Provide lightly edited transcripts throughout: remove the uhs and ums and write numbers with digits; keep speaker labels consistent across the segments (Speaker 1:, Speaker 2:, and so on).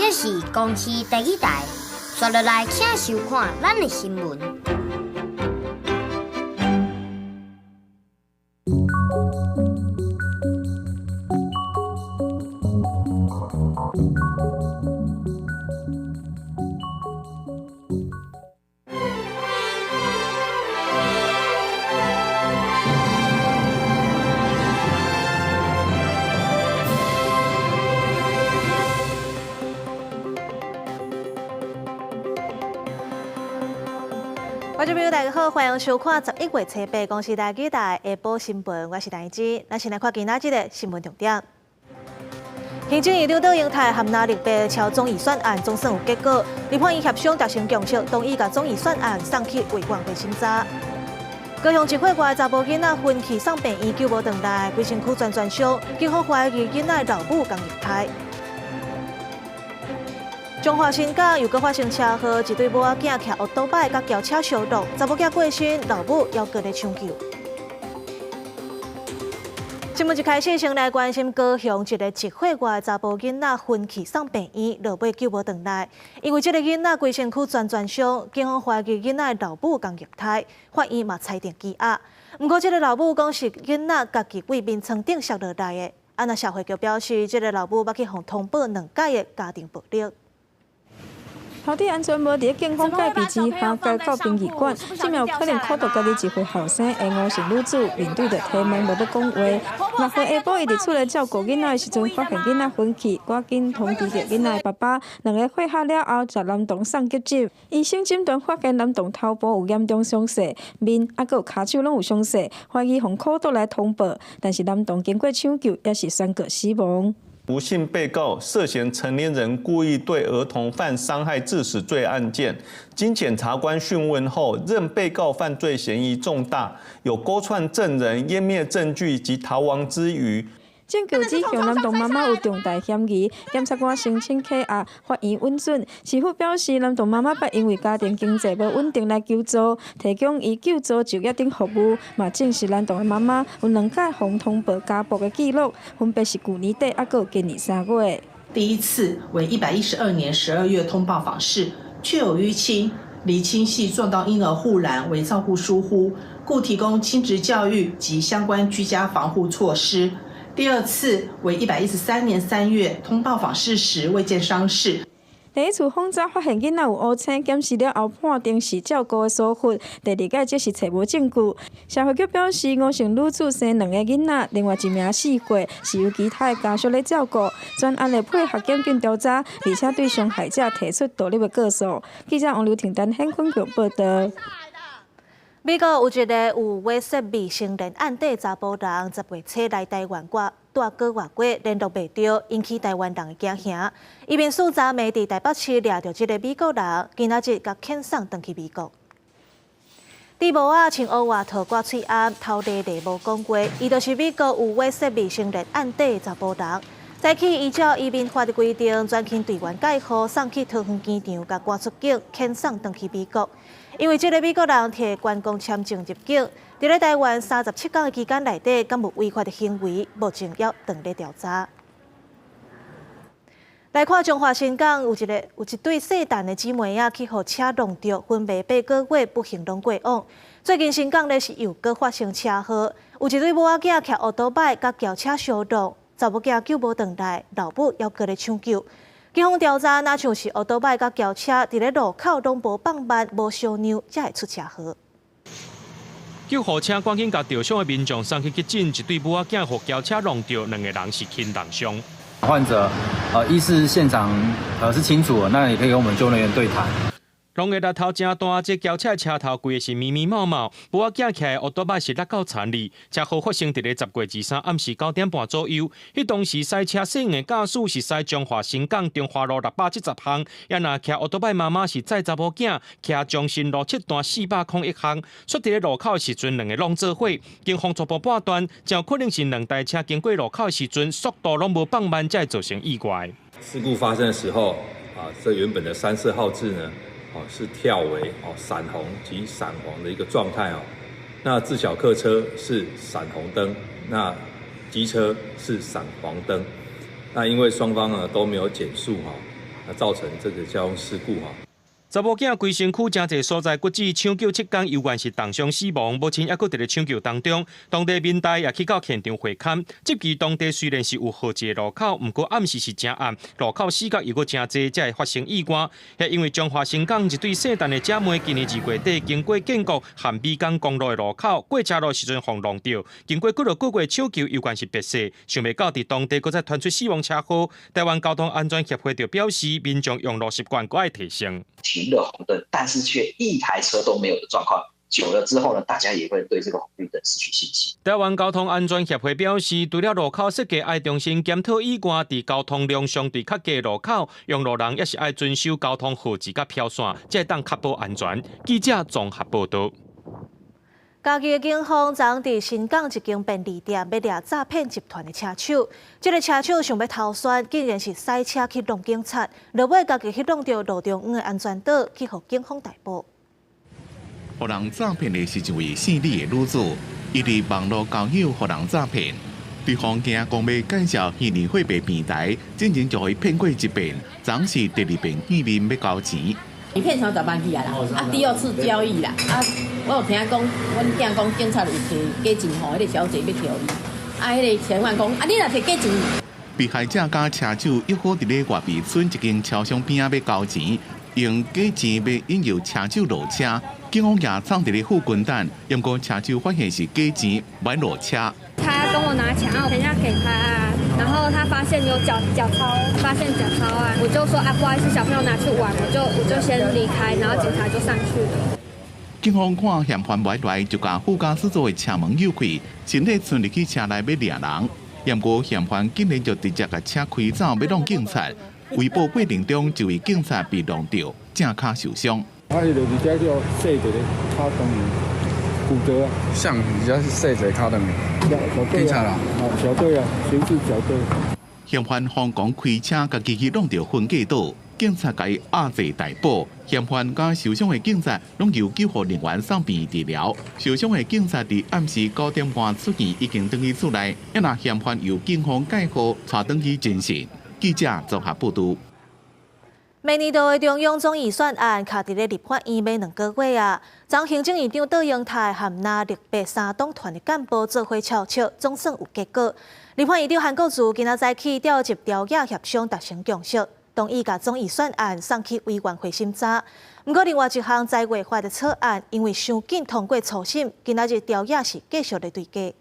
Speaker 1: 这是公视第一台，刷落来请收看咱的新闻。
Speaker 2: 观众朋友，大家好，欢迎收看11月7日公视台记台下晡新闻，我是陈芝。咱先来看今仔日的新闻重点。行政院长邓英泰含纳立法超总预算案总算有结果，立法院协商达成共识，同意把总预算案送去委员会审查。高雄一岁外查甫囡仔分去送病院救无回来，规身躯全伤，警方怀疑囡仔老母共虐待。中华新港又搁发生车祸，一对母仔囝骑奥多摆甲轿车相撞，查某囝过身，老母要搁咧抢救。新闻一开始，先来关心高雄一个1岁外查甫囡仔分去送病院，落尾救无回来。因为这个囡仔规身躯全伤，警方怀疑囡仔老母共虐待，法院嘛裁定羁押。不过，这个老母讲是囡仔家己为面床顶摔落来的。那社会局表示，这个老母要去向通报2届的家庭暴力。
Speaker 3: 土地安全无伫警方戒备之下，交到殡仪馆，这名有可能考到家己1岁后生的吴姓女子，面对着提问无要讲话。6岁下晡，伊伫厝内照顾囡仔的时阵，发现囡仔昏去，赶紧通知着囡仔的爸爸。2个会合了后，将男童送急诊。医生诊断发现男童头部有严重伤势，面还佫有骹手拢有伤势，怀疑互苦毒来通报，但是男童经过抢救，也是宣告死亡。
Speaker 4: 吴姓被告涉嫌成年人故意对儿童犯伤害致死罪案件，经检察官讯问后，认被告犯罪嫌疑重大，有勾串证人、湮灭证据及逃亡之余。
Speaker 3: 证据指向男童妈妈有重大嫌疑，检察官申请扣押，法院允准。师傅表示，男童妈妈捌因为家庭经济无稳定来求助，提供伊救助就业等服务，嘛证实男童的妈妈有2届互通报家暴的记录，分别是去年底，还有今年3月。
Speaker 5: 第一次为112年12月通报访视，确有淤青，厘清系撞到婴儿护栏为照顾疏忽，故提供亲职教育及相关居家防护措施。第2次为113年3月通报访视时未见伤势。
Speaker 3: 第一次访查发现囡仔有乌青，检视了后判定是照顾的疏忽。第2届则是找无证据。社会局表示，吴姓女子生2个囡仔，另外1名4岁是由其他的家属咧照顾。专案会配合检警调查，而且对伤害者提出独立的告诉。记者王刘婷、陈显坤报道。
Speaker 2: 美国有一个有威胁未成年案底查甫人，10月初来台湾大过外国，联络袂到，引起台湾人的惊吓。移民署昨暝伫台北市抓到这个美国人，今仔日甲遣送返去美国。戴帽仔、穿乌袜、套挂嘴暗、头戴礼帽讲话，伊就是美国有威胁未成年案底查甫人。早起依照移民法的规定，全勤队员介护送去桃园机场，甲赶出境，遣送返去美国。因为这个美国人摕观光签证入境，伫咧台湾37天的期间内底，敢有违法的行为，目前要等咧调查。来看中华新港有一对细蛋的姊妹仔去互车撞着，分别8个月不幸拢过往。最近新港咧是又搁发生车祸，有一对母仔囝骑奥多摆甲轿车相撞，查某囝救无回来，老母要搁咧抢救。警方调查，若像是奥多摆甲轿车伫咧路口拢无放慢、无小让，才会出车祸。
Speaker 6: 救护车赶紧甲受伤的民众送去急诊，一对母仔囝互轿车撞着，2个人是轻重伤。
Speaker 7: 患者医师现场是清楚的，那也可以跟我们救援人员对谈。
Speaker 6: 龙个力头真大，这轿车车头规个是密密麻麻，母仔囝骑的奥多摆是落到残里。车祸发生伫咧10月23暗时9点半左右。迄当时赛车适应的驾驶是赛中华新港中华路670巷，也那骑奥多摆妈妈是载查某囝骑中信路7段401巷。出伫咧路口的时阵，2个拢做伙。警方初步判断，真有可能是2台车经过路口的时阵，速度拢无放慢，才会造成意外。
Speaker 8: 事故发生的时候，这原本的3色号志呢？是跳为闪红及闪黄的一个状态哦。那自小客车是闪红灯，那机车是闪黄灯。那因为双方呢都没有减速造成这个交通事故
Speaker 6: 查某囝规身躯真侪所在骨折，抢救7天，有关是重伤死亡，目前还佫伫咧抢救当中。当地民代也去到现场会勘，即期当地虽然是有好一个路口，毋过暗时是真暗，路口死角又佫真侪，才会发生意外。也因为中华新港一对圣诞的姐妹，今年2月底经过建国和美港公路的路口过车路时阵碰撞到，经过几个月抢救，有关是白死，想袂到伫当地佫再传出死亡车祸。台湾交通安全协会就表示，民众用路习惯佫爱提升。
Speaker 9: 停了红灯，但是却一台车都没有的状况，久了之后呢，大家也会对这个红绿灯失去信心。
Speaker 6: 台湾交通安全协会表示，除了路口设计爱重新检讨以外，在交通量相对较低的路口，用路人也是爱遵守交通号志甲飘线，才会当确保安全。记者综合报道。
Speaker 2: 嘉义的警方昨在新港一间便利店要抓诈骗集团的车手，这个车手想要逃窜，竟然是驶车去弄警察，落尾家己去弄到路中央的安全岛，去互警方逮捕。
Speaker 10: 互人诈骗的是一位姓李的女子，伊伫网络交友互人诈骗，对方惊讲要介绍去年会被平台，竟然就被骗过一遍，昨是第二遍见面要交钱。
Speaker 11: 一骗成10万起啊啦，第二次交易啦，我有听讲，阮囝讲警察有提假钱吼，迄个小姐要条伊，迄个千万讲，你若提假钱。
Speaker 10: 被害者甲车手约好伫咧外壁村一间超商边仔要交钱，用假钱要引诱车手落车，警方也藏伫咧附近等，不过车手发现是假钱，买落车。
Speaker 12: 他跟我拿钱，等一下给他啊，然后他发现有脚钞，我就说不好意思，小朋友拿去玩，我就先离开，然后警察就上去了。
Speaker 10: 警方看嫌犯买来，就将副驾驶座的车门扭开，身体顺入去车内要抓人，不过嫌犯竟然就直接把车开走，要弄警察。微博过程中，一位警察被弄到，正脚受伤。
Speaker 13: 伊就是这叫细一个卡灯骨折啊，
Speaker 7: 像比较细一个卡灯。警察啦，
Speaker 13: 小队啊，刑事小队。
Speaker 10: 嫌犯香港开车，家己去弄到分界岛，警察甲伊压制逮捕。嫌犯甲受伤的警察拢由救护人员送病治疗。受伤的警察伫暗时9点半出现，已经登去厝内，也拿嫌犯由警方介护带登去侦讯。记者综合报道。
Speaker 2: 明年度的中央总预算案卡伫咧立法院要2个月啊，昨行政院长杜英泰和那立白三党团的干部做伙敲敲，总算有结果。立法院长韩国瑜今仔早起调集朝野协商达成共识，同意把总预算案送去委员会审查。不过另外一项在违法的草案，因为伤紧通过初审，今仔日朝野是继续的对价。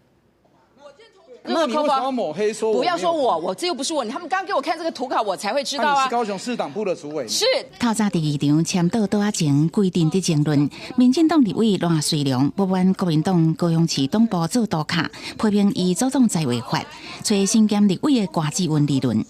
Speaker 14: 那你为什么要抹黑说我？不要说我这又不是我，他们刚给我看这个图卡，我才会知道啊。你是高雄市党部的主委。是。
Speaker 15: 透早第二场签到倒仔前规定的争论，民进党立委赖水良不满国民党高雄市党部做图卡，批评伊主张在违法，找新兼立委的瓜子文理论。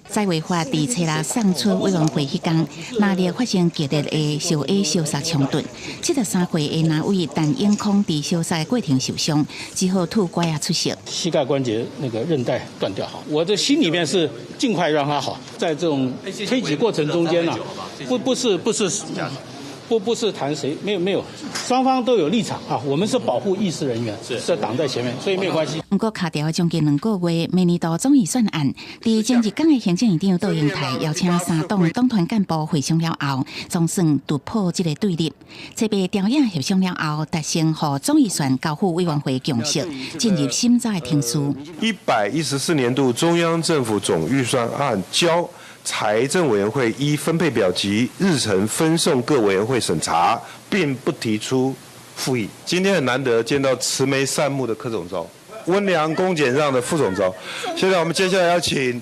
Speaker 15: 在违法伫车拉送出委员会迄天，那里发生激烈的小 A 小杀冲突，73岁的那位陈英康伫小杀的过程受伤，只好吐拐啊出血，
Speaker 16: 膝盖关节那个韧带断掉。好，我的心里面是尽快让他好，在这种推挤过程中间呢，不是谈谁，没有，双方都有立场啊。我们是保护议事人员，是党在前面，所以没有关系。
Speaker 15: 不过卡掉将近2个月，明年度总预算案，伫前日港的行政院长杜英泰邀请3党党团干部会商了后，总算突破这个对立。这边朝野协商了后，达成和总预算交付委员会共识，进入审查的程序。
Speaker 17: 114年度中央政府总预算案交财政委员会依分配表及日程分送各委员会审查，并不提出复议。今天很难得见到慈眉善目的柯总召，温良恭俭让的副总召。现在我们接下来要请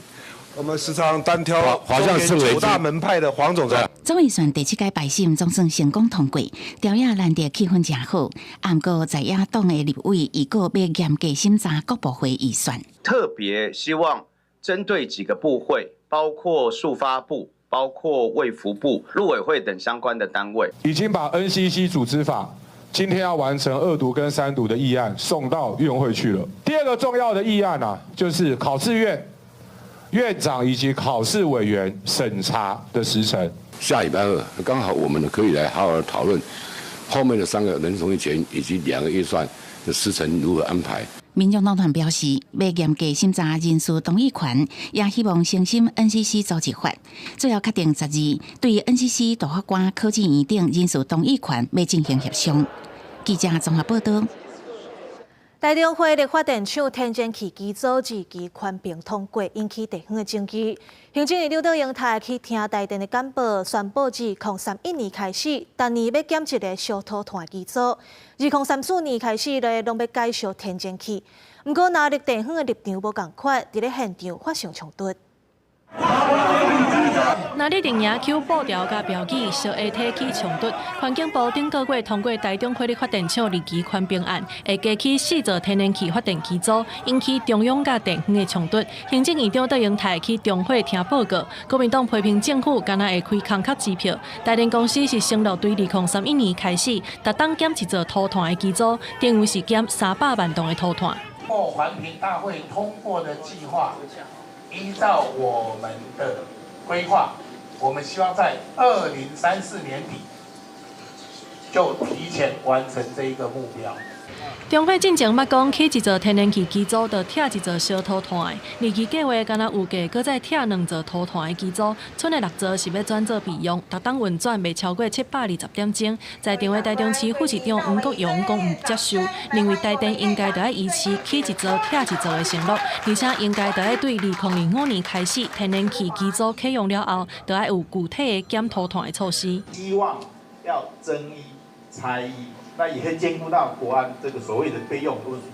Speaker 17: 我们时常单挑9大门派的黄总召。
Speaker 15: 总预算第7届摆审总算成功通过，朝野难得气氛真好。不过在野党的立委已告要严格审查各部会预算，
Speaker 18: 特别希望针对几个部会。包括数发部、包括卫福部、陆委会等相关的单位，
Speaker 19: 已经把 NCC 组织法今天要完成2读跟3读的议案送到院会去了。第2个重要的议案就是考试院院长以及考试委员审查的时程。
Speaker 20: 下礼拜2刚好我们可以来好好讨论后面的3个人同意权以及2个预算的时程如何安排。
Speaker 15: 民众党团表示，要严格审查人事同意权，也希望诚心 NCC 组织法，最后确定12对 NCC 大法官、考试院等人事同意权要进行协商。记者综合报道。
Speaker 2: 台中火力发电厂天然气机组2期环评通过，引起地方的争议。行政院刘德英台去听台电的简报，宣布自2031年开始，单年要减一个烧土炭机组，2034年开始咧，拢要改烧天然气。不过，南力地方的立场无同款，伫咧现场发生冲突。
Speaker 21: 那日定营口布条甲标语小下体起冲突，环境部顶个月通过台中火力发电厂2期宽并案，会加起4座天然气发电机组，引起中央甲地方的冲突。行政院长德英台去中火听报告，国民党批评政府敢若会开空壳支票。台电公司是承诺对2031年开始，逐档减1座土炭的机组，定位是减300万吨的土炭。
Speaker 22: 或环评大会通过的计划，依照我们的规划，我们希望在2034年底就提前完成这一个目标。
Speaker 21: 中火进前捌讲起1座天然气机组，就拆1座烧土炭的。2期计划敢若有价，搁再拆2座土炭的机组，剩的6座是要转做备用，逐档运转袂超过720点钟。在场的台中市副市长黄国勇讲唔接受，认为台电应该就要维持起1座拆1座的承诺，而且应该就要对2025年开始天然气机组启用了后，就要有具体的减土炭的措施。
Speaker 22: 希望要增一拆一。那也会兼顾到国安这个所谓的备用问题。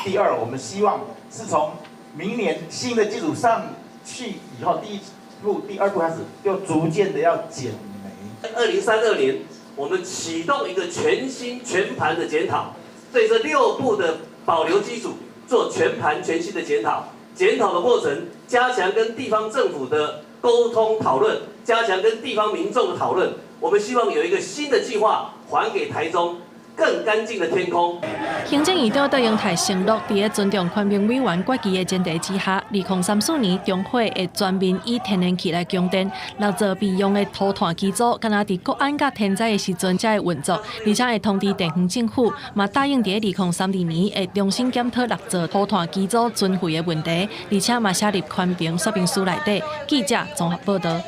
Speaker 22: 第二，我们希望是从明年新的基础上去以后，第1步、第2步开始，就逐渐的要减煤。
Speaker 23: 2032年，我们启动一个全新全盘的检讨，对这6步的保留基础做全盘全新的检讨。检讨的过程，加强跟地方政府的沟通讨论，加强跟地方民众的讨论。我们希望有一个新的计划，还给台中更干净的天空。
Speaker 21: 行政院长德英台承诺，伫咧尊重环评委员决议的前提之下，2034年中火会全面以天然气来供电，6座备用的土炭机组，敢若伫国安甲天灾的时阵才会运作，而且会通知地方政府，嘛答应伫咧2032年会重新检讨6座土炭机组存废的问题，而且嘛写入环评说明书内底。记者综合报道。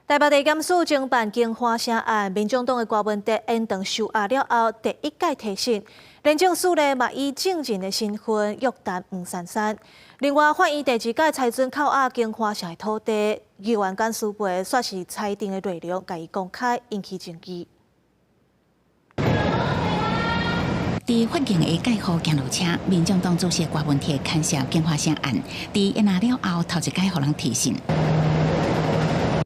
Speaker 2: 台北地检署侦办经花城案，民众党的郭文哲延长收押了后第1届提审，廉政署呢嘛以证人的身份约谈黄珊珊。另外，法院第2届裁准扣押经花城的土地，议员简书培说是裁定的内容，甲伊公开，引起争议。
Speaker 15: 伫法院的介护行路车，民众党主席郭文哲牵涉经花城案，伫延拿了后头1届，互人提审。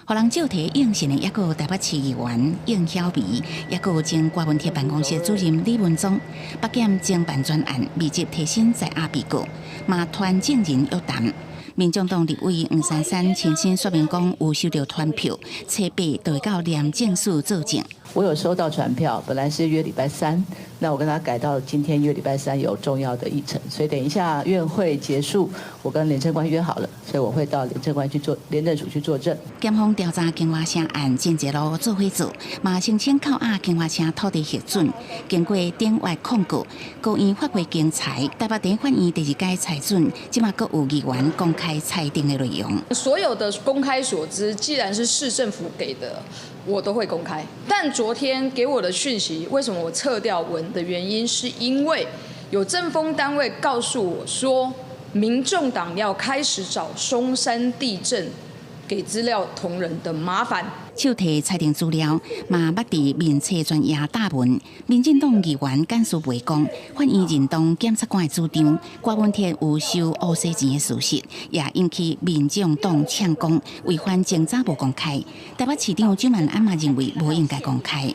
Speaker 15: 互人照题应讯的，也有台北市议员应晓薇，也有前郭文哲办公室主任李文忠。北检侦办专案密集提审在押被告，嘛团证人约谈。民众党立委黄珊珊亲身说明讲，有收到传票，车8就会到廉政署作证。
Speaker 24: 我有收到传票，本来是约礼拜3，那我跟他改到今天约礼拜3有重要的议程，所以等一下院会结束，我跟廉政官约好了，所以我会到廉政署去作证。
Speaker 15: 检方调查金华城案进一路做伙做，嘛申请扣押金华城土地核准，经过点外控告，高院发挥经裁，台北地法院第2届裁准，即马各有议员公开裁定的内容。
Speaker 25: 所有的公开所知，既然是市政府给的，我都会公开。但昨天给我的讯息，为什么我撤掉文的原因，是因为有政风单位告诉我说，民众党要开始找松山地震给资料同仁的麻烦。
Speaker 15: 手提裁定资料，嘛捌伫面册专业答问。民进党议员简书培讲，法院认同检察官的主张，郭文哲有收乌西钱的事实，也引起民众党呛讲违反侦查不公开。台北市长蒋万安嘛认为不应该公开。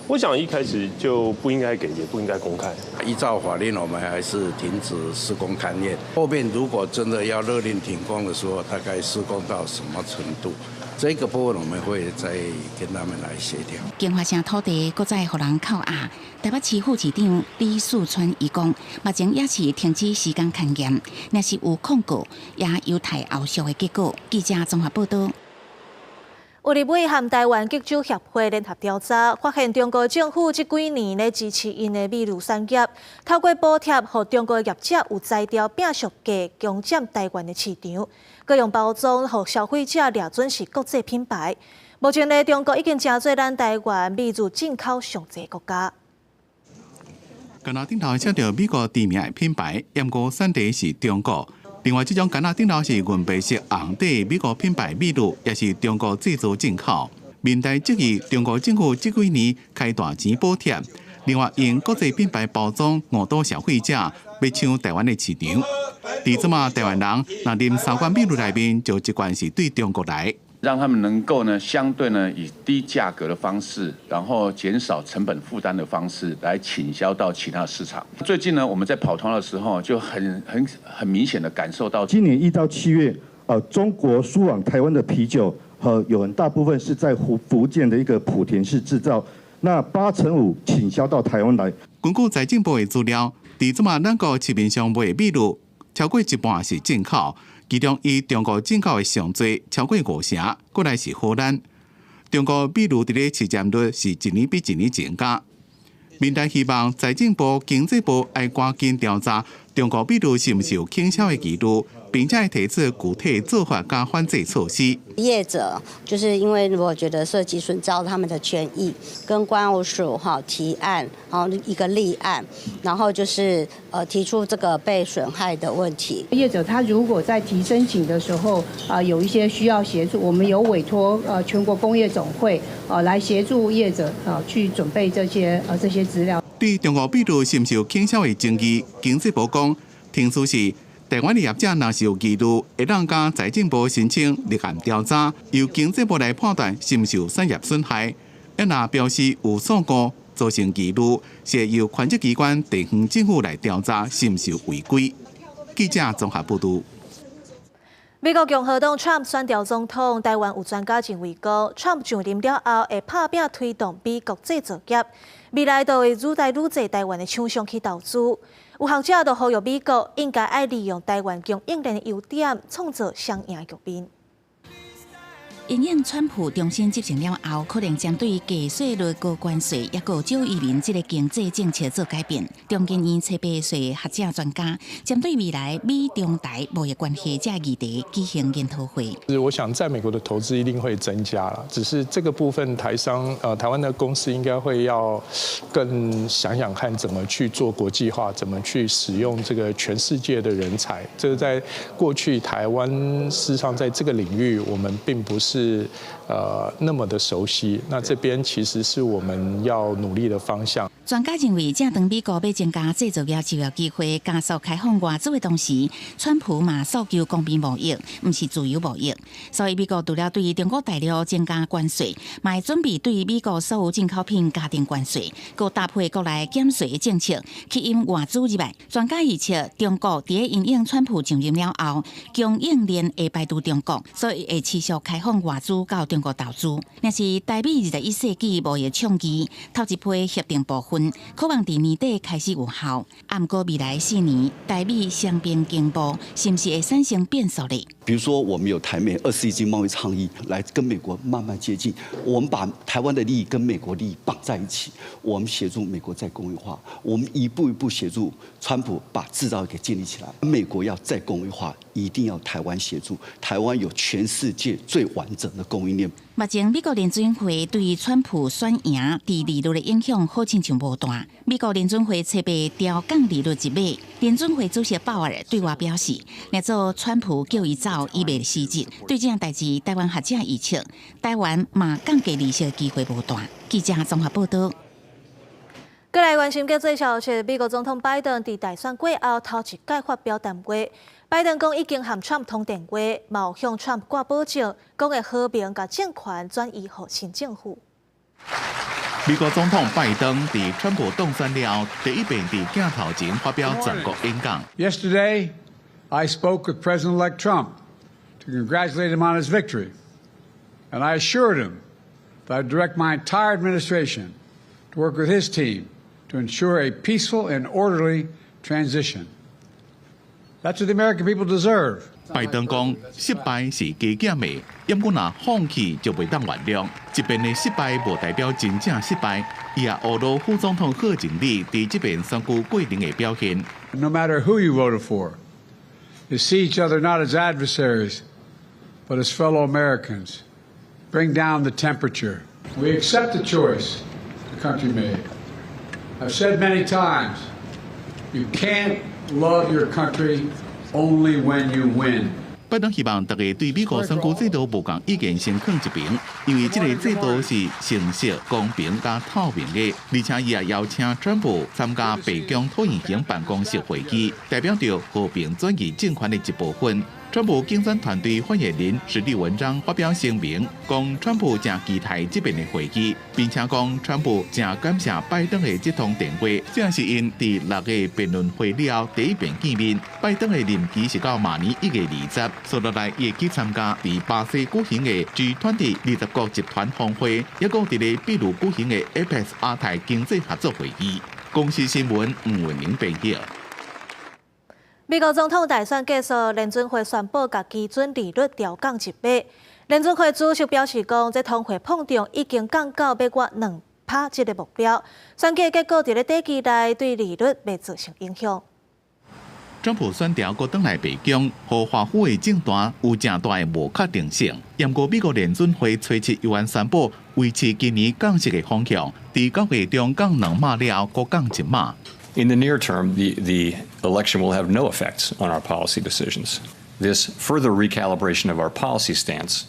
Speaker 17: 我想一开始就不应该给，也不应该公开。
Speaker 26: 依照法令，我们还是停止施工勘验。后面如果真的要勒令停工的时候，大概施工到什么程度？这个部分我们会再跟他们来协调。
Speaker 15: 经华城土地搁再互人扣押，台北市副市长李树川伊讲，目前也是停止时间勘验，若是有控告，也有待后续的结果。记者综合报道。
Speaker 2: 有立委和台湾剧组协会联合调查，发现中国政府这几年咧支持因的美乳产业，透过补贴，让中国业者有材料摒俗价，攻占台湾的市场，各用包装，让消费者掠准是国际品牌。目前咧，中国已经成做咱台湾美乳进口上济国家。
Speaker 10: 干那顶头写着美国知名的品牌，不过产地是中国。另外，这种干那顶头是银白色红底美国品牌美乳，也是中国制造进口。面台质疑中国政府这几年开大钱补贴，另外用国际品牌包装误导消费者，要抢台湾的市场。而这么台湾人若啉3罐美乳内面，就一罐是对中国来。
Speaker 1: 让他们能够呢，相对呢，以低价格的方式，然后减少成本负担的方式来倾销到其他市场。最近呢，我们在跑团的时候，就很明显的感受到，
Speaker 3: 今年1到7月，中国输往台湾的啤酒，有很大部分是在福建的一个莆田市制造，那85%倾销到台湾来。
Speaker 10: 根据财政部的资料，在这么咱国市面上卖的美乳，超过一半是进口。其中，以中国进口的上多，超过50%，过来是荷兰。中国美乳伫咧市占率是一年比一年增加。民代希望财政部、经济部要赶紧调查中国美乳是毋是有倾销的疑虑，并且提出具体做法加反制措施。
Speaker 4: 业者就是因为我觉得涉及损遭他们的权益，跟关务署提案，然后一个立案，然后就是提出这个被损害的问题。
Speaker 5: 业者他如果在提申请的时候有一些需要协助，我们有委托全国工业总会来协助业者去准备这些资料。
Speaker 10: 对中国美乳是毋是有倾销的争议，经济部讲，听说是。台湾的业者若是有疑虑，会让甲财政部申请立案调查，由经济部来判断是毋是有产业损害。若表示有错误造成疑虑，是由权责机关地方政府来调查是毋是有违规。记者综合报道。
Speaker 2: 美国共和党 Trump 选调总统，台湾有专家认为讲 ，Trump 上任了后会拍拼推动美国制造业，未来就会愈来愈侪台湾的厂商去投资。有学者就呼吁美国应该爱利用台湾供应链的优点，创造双赢局面。
Speaker 15: 因应川普重新执政了后，可能将对加税率、高关税也有少移民这个经济政策做改变。中经院采购税学者专家针对未来美中台贸易关系这议题举行研讨会。
Speaker 8: 我想在美国的投资一定会增加了，只是这个部分台湾的公司应该会要更想想看怎么去做国际化，怎么去使用这个全世界的人才。这个在过去台湾事实上在这个领域我们并不是那么的熟悉，那这边其实是我们要努力的方向。
Speaker 15: 专家认为，正当美国要增加制造业就业机会，加速开放外资的同时，川普嘛诉求公平贸易，不是自由贸易。所以美国除了对中国大陆增加关税，嘛会准备对美国所有进口品加征关税，佮搭配国内减税政策，吸引外资入来。专家预测，中国伫因应川普上任了后，供应链会排除中国，所以会持续开放外资到中国投资。若是台美21世纪贸易倡议头一批协定部分，可望伫年底开始有效。不过未来4年，台美双边经贸是不是会产生变数呢？
Speaker 9: 比如说，我们有台美20世纪贸易倡议来跟美国慢慢接近，我们把台湾的利益跟美国利益绑在一起，我们协助美国再工业化，我们一步一步协助川普把制造业给建立起来。美国要再工业化，一定要台湾协助，台湾有全世界最完整的供应链。
Speaker 15: 目前美国联准会对川普选赢伫利率的影响好亲像无大。美国联准会设备调降利率一码，联准会主席鲍尔对外表示，若做川普叫伊走，伊袂失职。对这样代志，台湾学者预测，台湾嘛降低利息的机会无大。记者综合报道。
Speaker 2: 过来关心国际消息，美国总统拜登伫大选过后头一届发表谈话。拜登讲已经和 Trump 通电话，嘛有向 Trump 挂保证，讲会和平把政权转移给新政府。
Speaker 10: 美国总统拜登伫川普当选了，第一遍伫镜头前发表全国演讲。
Speaker 27: Yesterday, I spoke with President-elect Trump to congratulate him on his victory, and I assured him that I'd direct my entire administration to work with his team to ensure a peaceful and orderly transition. That's what the American people deserve.
Speaker 10: 拜登讲，失败是加减的，要果若放弃就袂当原谅。这边的失败无代表真正失败，伊也懊恼副总统贺锦丽伫这边选举过程的表现。
Speaker 27: No matter who you voted for, you see each other not as adversaries, but as fellow Americans. Bring down the temperature. We accept the choice the country made. I've said many times, you can't love your country only when you win.
Speaker 10: 拜登希望大家对美国选举制度无共意见先放一边，因为这个制度是诚实、公平加透明的，而且伊也邀请川普参加白宫椭圆形办公室会议，代表着和平转移政权的一部分。川普竞选团队发言人史蒂文章发表声明，讲川普正期待这边的会议，并且讲川普正感谢拜登的这通电话，这是因伫6月辩论会了后第一遍见面。拜登的任期是到明年1月20，所以来也去参加伫巴西举行的 G20 20国集团峰会，也讲伫咧秘鲁举行的 APEC 亚太经济合作会议。公司新闻吴文玲报道。
Speaker 2: 美国总统大选结束，联准会宣布把基准利率调降1码。联准会主席表示讲，这通货膨胀已经降到要过2%这个目标。选举结果伫咧短期内对利率未造成影响。
Speaker 10: 川普选调搁登来白宫，和华府的政坛有正大的无确定性。不过，美国联准会初七又按宣布维持今年降息的方向，伫9月中降2码了后，搁降1码。
Speaker 6: In the near term, the election will have no effects on our policy decisions. This further recalibration of our policy stance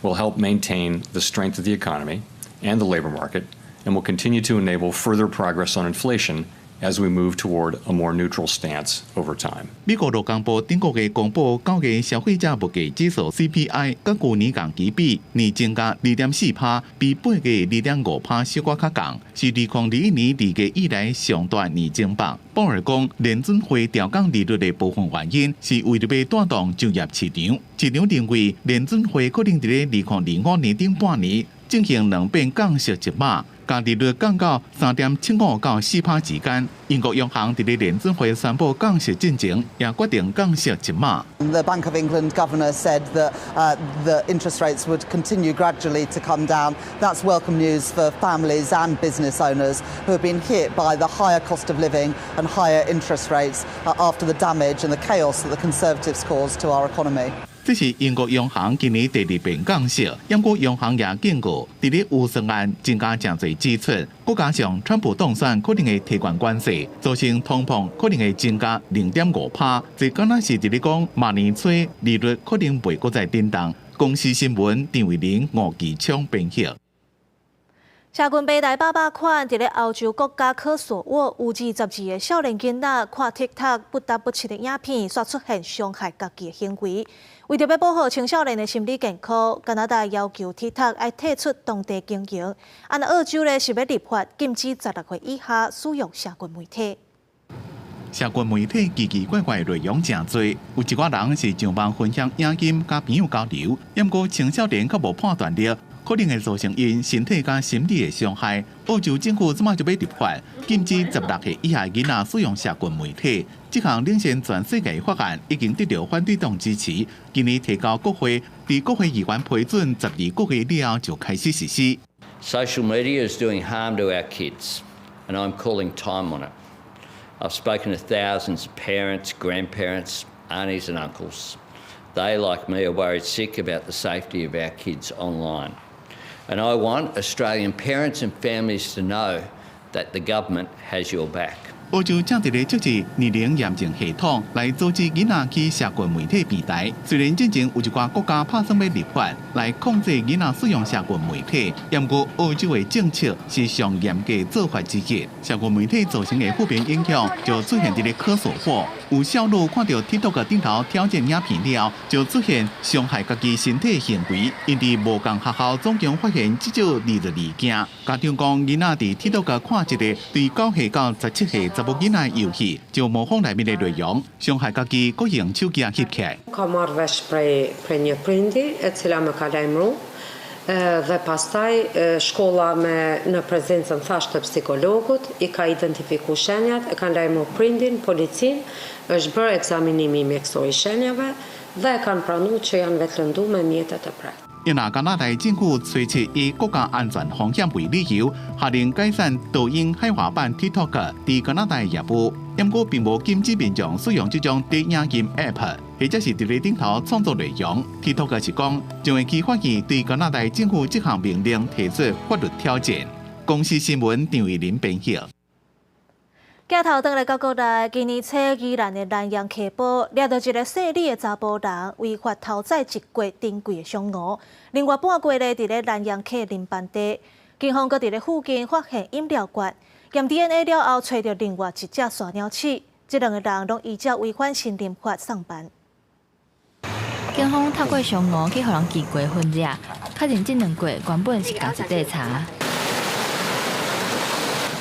Speaker 6: will help maintain the strength of the economy and the labor market, and will continue to enable further progress on inflation as we move toward a more neutral stance over time.
Speaker 10: 美国劳工部顶个月公布9月消费者物价指数 CPI， 甲去年同期比年增加 2.4%， 比8月 2.5% 小可较降，是2021年2月以来上大年增幅。鲍尔讲，联准会调降利率的部分原因是为了要带动就业市场。市场认为，联准会可能伫咧2025年顶半年进行2遍降息1码。将利率降到3.75%到4%之间。英国央行伫咧联准会宣布降息进前，也决定降息1码。
Speaker 7: The Bank of England governor said that the interest rates would continue gradually to come down. That's welcome news for families and business owners who have been hit by the higher cost of living and higher interest rates after the damage and the chaos that the Conservatives caused to our economy.
Speaker 10: 这是英国央行今年第2遍降息，英国央行也警告，伫咧预算案增加真侪支出，再加上川普当选可能会提悬关税，造成通膨可能会增加 0.5%， 这敢若是伫咧讲明年初利率可能袂搁再震荡。公司新闻张伟玲、吴其昌编辑。
Speaker 2: 社群平台800款伫咧欧洲国家科索沃有22个少年囡仔看 TikTok 不得不切的影片，刷出现伤害家己的行为。为着要保护青少年的心理健康，加拿大要求 TikTok 要退出当地经营。澳洲咧是要立法禁止16岁以下使用社群媒体。
Speaker 10: 社群媒体奇奇怪怪的内容真多，有一寡人是上网分享影音甲朋友交流，不过青少年较无判断力，可能会造成因身体甲心理的伤害。澳洲政府即马就要立法禁止16岁以下囡仔使用社群媒体。这项领先全世界法案已经得到反对党支持，今年提交国会，伫国会议员批准12个月了后就开始实施。
Speaker 11: Social media is doing harm to our kids, and I'm calling time on it. I've spoken to thousands of parents, grandparents, aunties and uncles. They, like me, are worried sick about the safety of our kids online. And I want Australian parents and families to know that the government has your back.
Speaker 10: 澳洲正伫咧设置年龄验证系统来阻止囡仔去社群媒体平台。虽然之前有一寡国家拍算要立法来控制囡仔使用社群媒体，不过澳洲的政策是上严格做法之一。社群媒体造成的负面影响就出现伫咧科索沃，有少女看到 TikTok 顶头挑战影片了，就出现伤害家己身体的行为。因伫无共学校总共发现至少22件。家长讲囡仔伫 TikTok 看一个对9岁到17岁。查某囡仔游戏就模仿内面的内容，伤害家己，搁用手机翕起来。
Speaker 12: Marvesh pre prindi, cila më ka lajmëru dhe pastaj shkolla në prezencën thashë të psikologut i ka identifikuar shenjat, e kanë lajmëruar prindin, policinë, është bërë ekzaminimi mjekësor i shenjave dhe kanë pranuar që janë vetëlënduar me mjetet e prek.
Speaker 10: 因那加拿大政府推出以国家安全风险为理由，下令解散抖音海外版 TikTok 在加拿大业务。不过，并无禁止民众使用这种低影音 App， 或者是伫咧顶头创作内容。TikTok 是讲将会去法院对加拿大政府这项命令提出法律挑战。公司新闻张伟林编辑。
Speaker 2: 镜头转来到国内，今年初宜兰的南洋溪埔抓到一个姓李的查甫人违法偷载一柜珍贵的香鹅，另外半柜咧伫咧南洋溪林班地，警方搁伫咧附近发现饮料罐，验 DNA 了后，找到另外一只沙鸟鼠，这两个人拢依照违反森林法上班。
Speaker 13: 警方透过香鹅去互人寄过分惹，确认这两柜原本是同一块茶。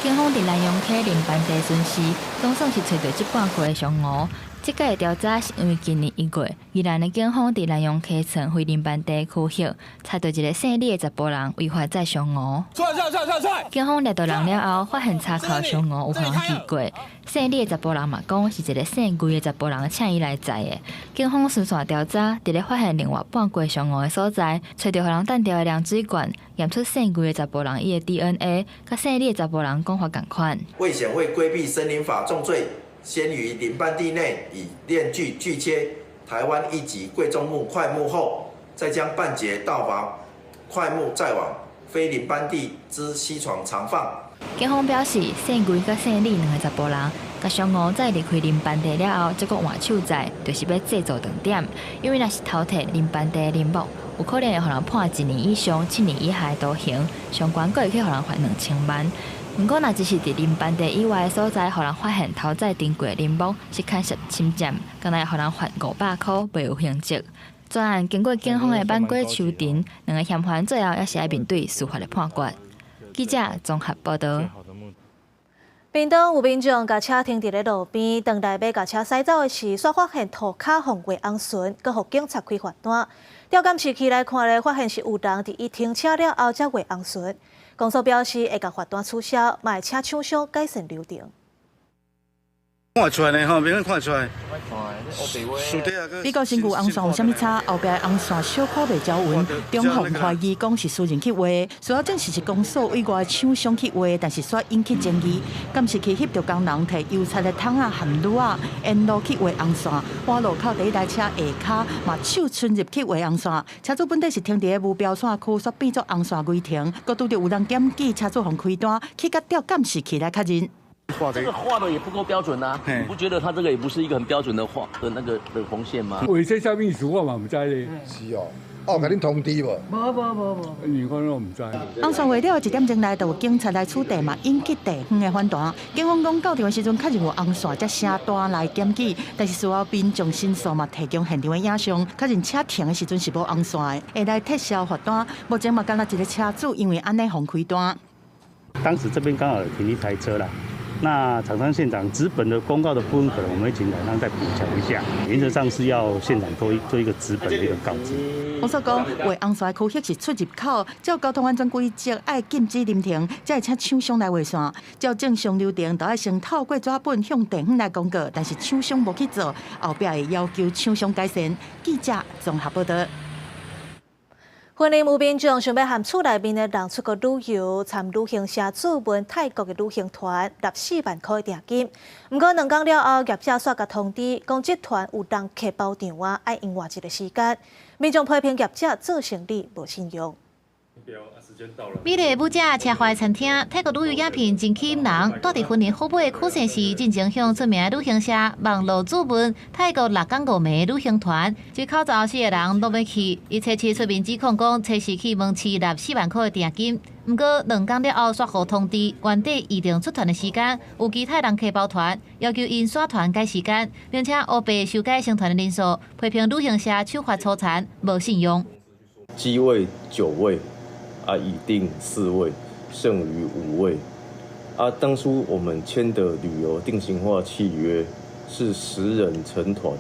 Speaker 13: 警方伫南洋溪林班地巡视，总算是找到这半柜香鹅。这个调查是因为今年1月，宜兰的警方伫南洋溪村惠林班地区域，查到一个姓李的查甫人违法载香鹅。出来！警方抓到人了后，发现车口香鹅有互人寄过。姓李的查甫人嘛讲是一个姓魏的查甫人请伊来载的。警方顺线调查，伫咧发现另外半柜香鹅的所在，找到互人弹掉的凉水罐，验出姓魏的查甫人伊的 DNA， 甲姓李的查甫人讲法同款。
Speaker 14: 为显会规避森林法重罪。 先于林班地内以链锯锯切台湾一级贵重木块木后，再将半截倒拔块木，再往非林班地之西床藏放。
Speaker 13: 警方表示，姓魏甲姓李两个查甫人，甲香鹅在离开林班地了后，再搁换手载，就是要制作重点。因为若是偷摕林班地的林木，有可能会互人判1年以上7年以下的徒刑，上悬阁会去互人罚2000万。 不过，若只是伫林班地以外的所在，互人发现偷载珍贵林木是牵涉侵占，敢若互人罚500块，袂有刑责。专案经过警方的班规求庭，两个嫌犯最后也是要面对司法的判决。记者综合报道。
Speaker 2: 屏东有民众甲车停伫咧路边，等待要甲车驶走的时，却发现涂骹红月红船，佮互警察开罚单。调监视器来看咧，发现是有人伫伊停车了后才月红船。 公司表示会将罚单取消，嘛会请厂商改善流程。
Speaker 16: 看出来呢，吼，明显看出来。
Speaker 18: 美国身躯红线有啥物差？后壁红线小可袂条纹，中方怀疑讲是私人去画，需要证实是公司委外厂商去画，但是却引起争议。监视器翕到工人摕油漆的桶啊、含铝啊，沿路去画红线，花路口第一台车下骹嘛手伸入去画红线。车主本地是停伫咧无标线区，却变作红线违停，佮拄着有人检举，车主互开单，去甲调监视器来确认。
Speaker 19: 这个画的也不够标准啊！你不觉得它这个也不是一个很标准的画的那个的红线吗？
Speaker 27: 为这啥意思我嘛唔知咧。
Speaker 16: 是哦，哦，甲恁通知无？
Speaker 27: 无，你看我唔知。
Speaker 18: 红线画了1点钟内，就有警察来处理嘛，引起地方的反弹。警方讲到场的时阵，确认有红线才写单来检举，但是事后民众申诉嘛，提供现场的影像，确认车停的时阵是无红线的，会来撤销罚单。目前嘛，干那一个车主因为安尼红开单。
Speaker 20: 当时这边刚好有停一台车啦。 那厂商现场纸本的公告的部分，可能我们会请厂商再补强一下。原则上是要现场做一个纸本的一个告知。
Speaker 18: 公司讲，画红线区域是出入口，照交通安全规则，爱禁止临停，才会请厂商来画线。照正常流程，就要先透过纸本向地方来公告，但是厂商无去做，后壁会要求厂商改善。记者综合报道。
Speaker 2: 云林有民众想要和厝内面的人出国旅游，参旅行社主问泰国的旅行团纳4万块定金。不过2天了后，业者煞甲通知，讲这团有人客包场啊，爱用偌一个时间。民众批评业者做生意无信用。
Speaker 22: 美丽的舞者车花餐厅，泰国旅游影片真吸引人。住伫云林湖北的苦城市，进前向出名的旅行社网络主问泰国6天5暝的旅行团，这口罩4个人都要去。伊初次出面指控讲，初时去问市纳4万块的定金。不过2天了后，煞互通知原底预定出团的时间有其他人客包团，要求因刷团改时间，并且乌白修改成团的人数，批评旅行社手法粗残、无信用。
Speaker 28: 机位9位。 已定4位，剩余5位。当初我们签的旅游定型化契约是10人成团，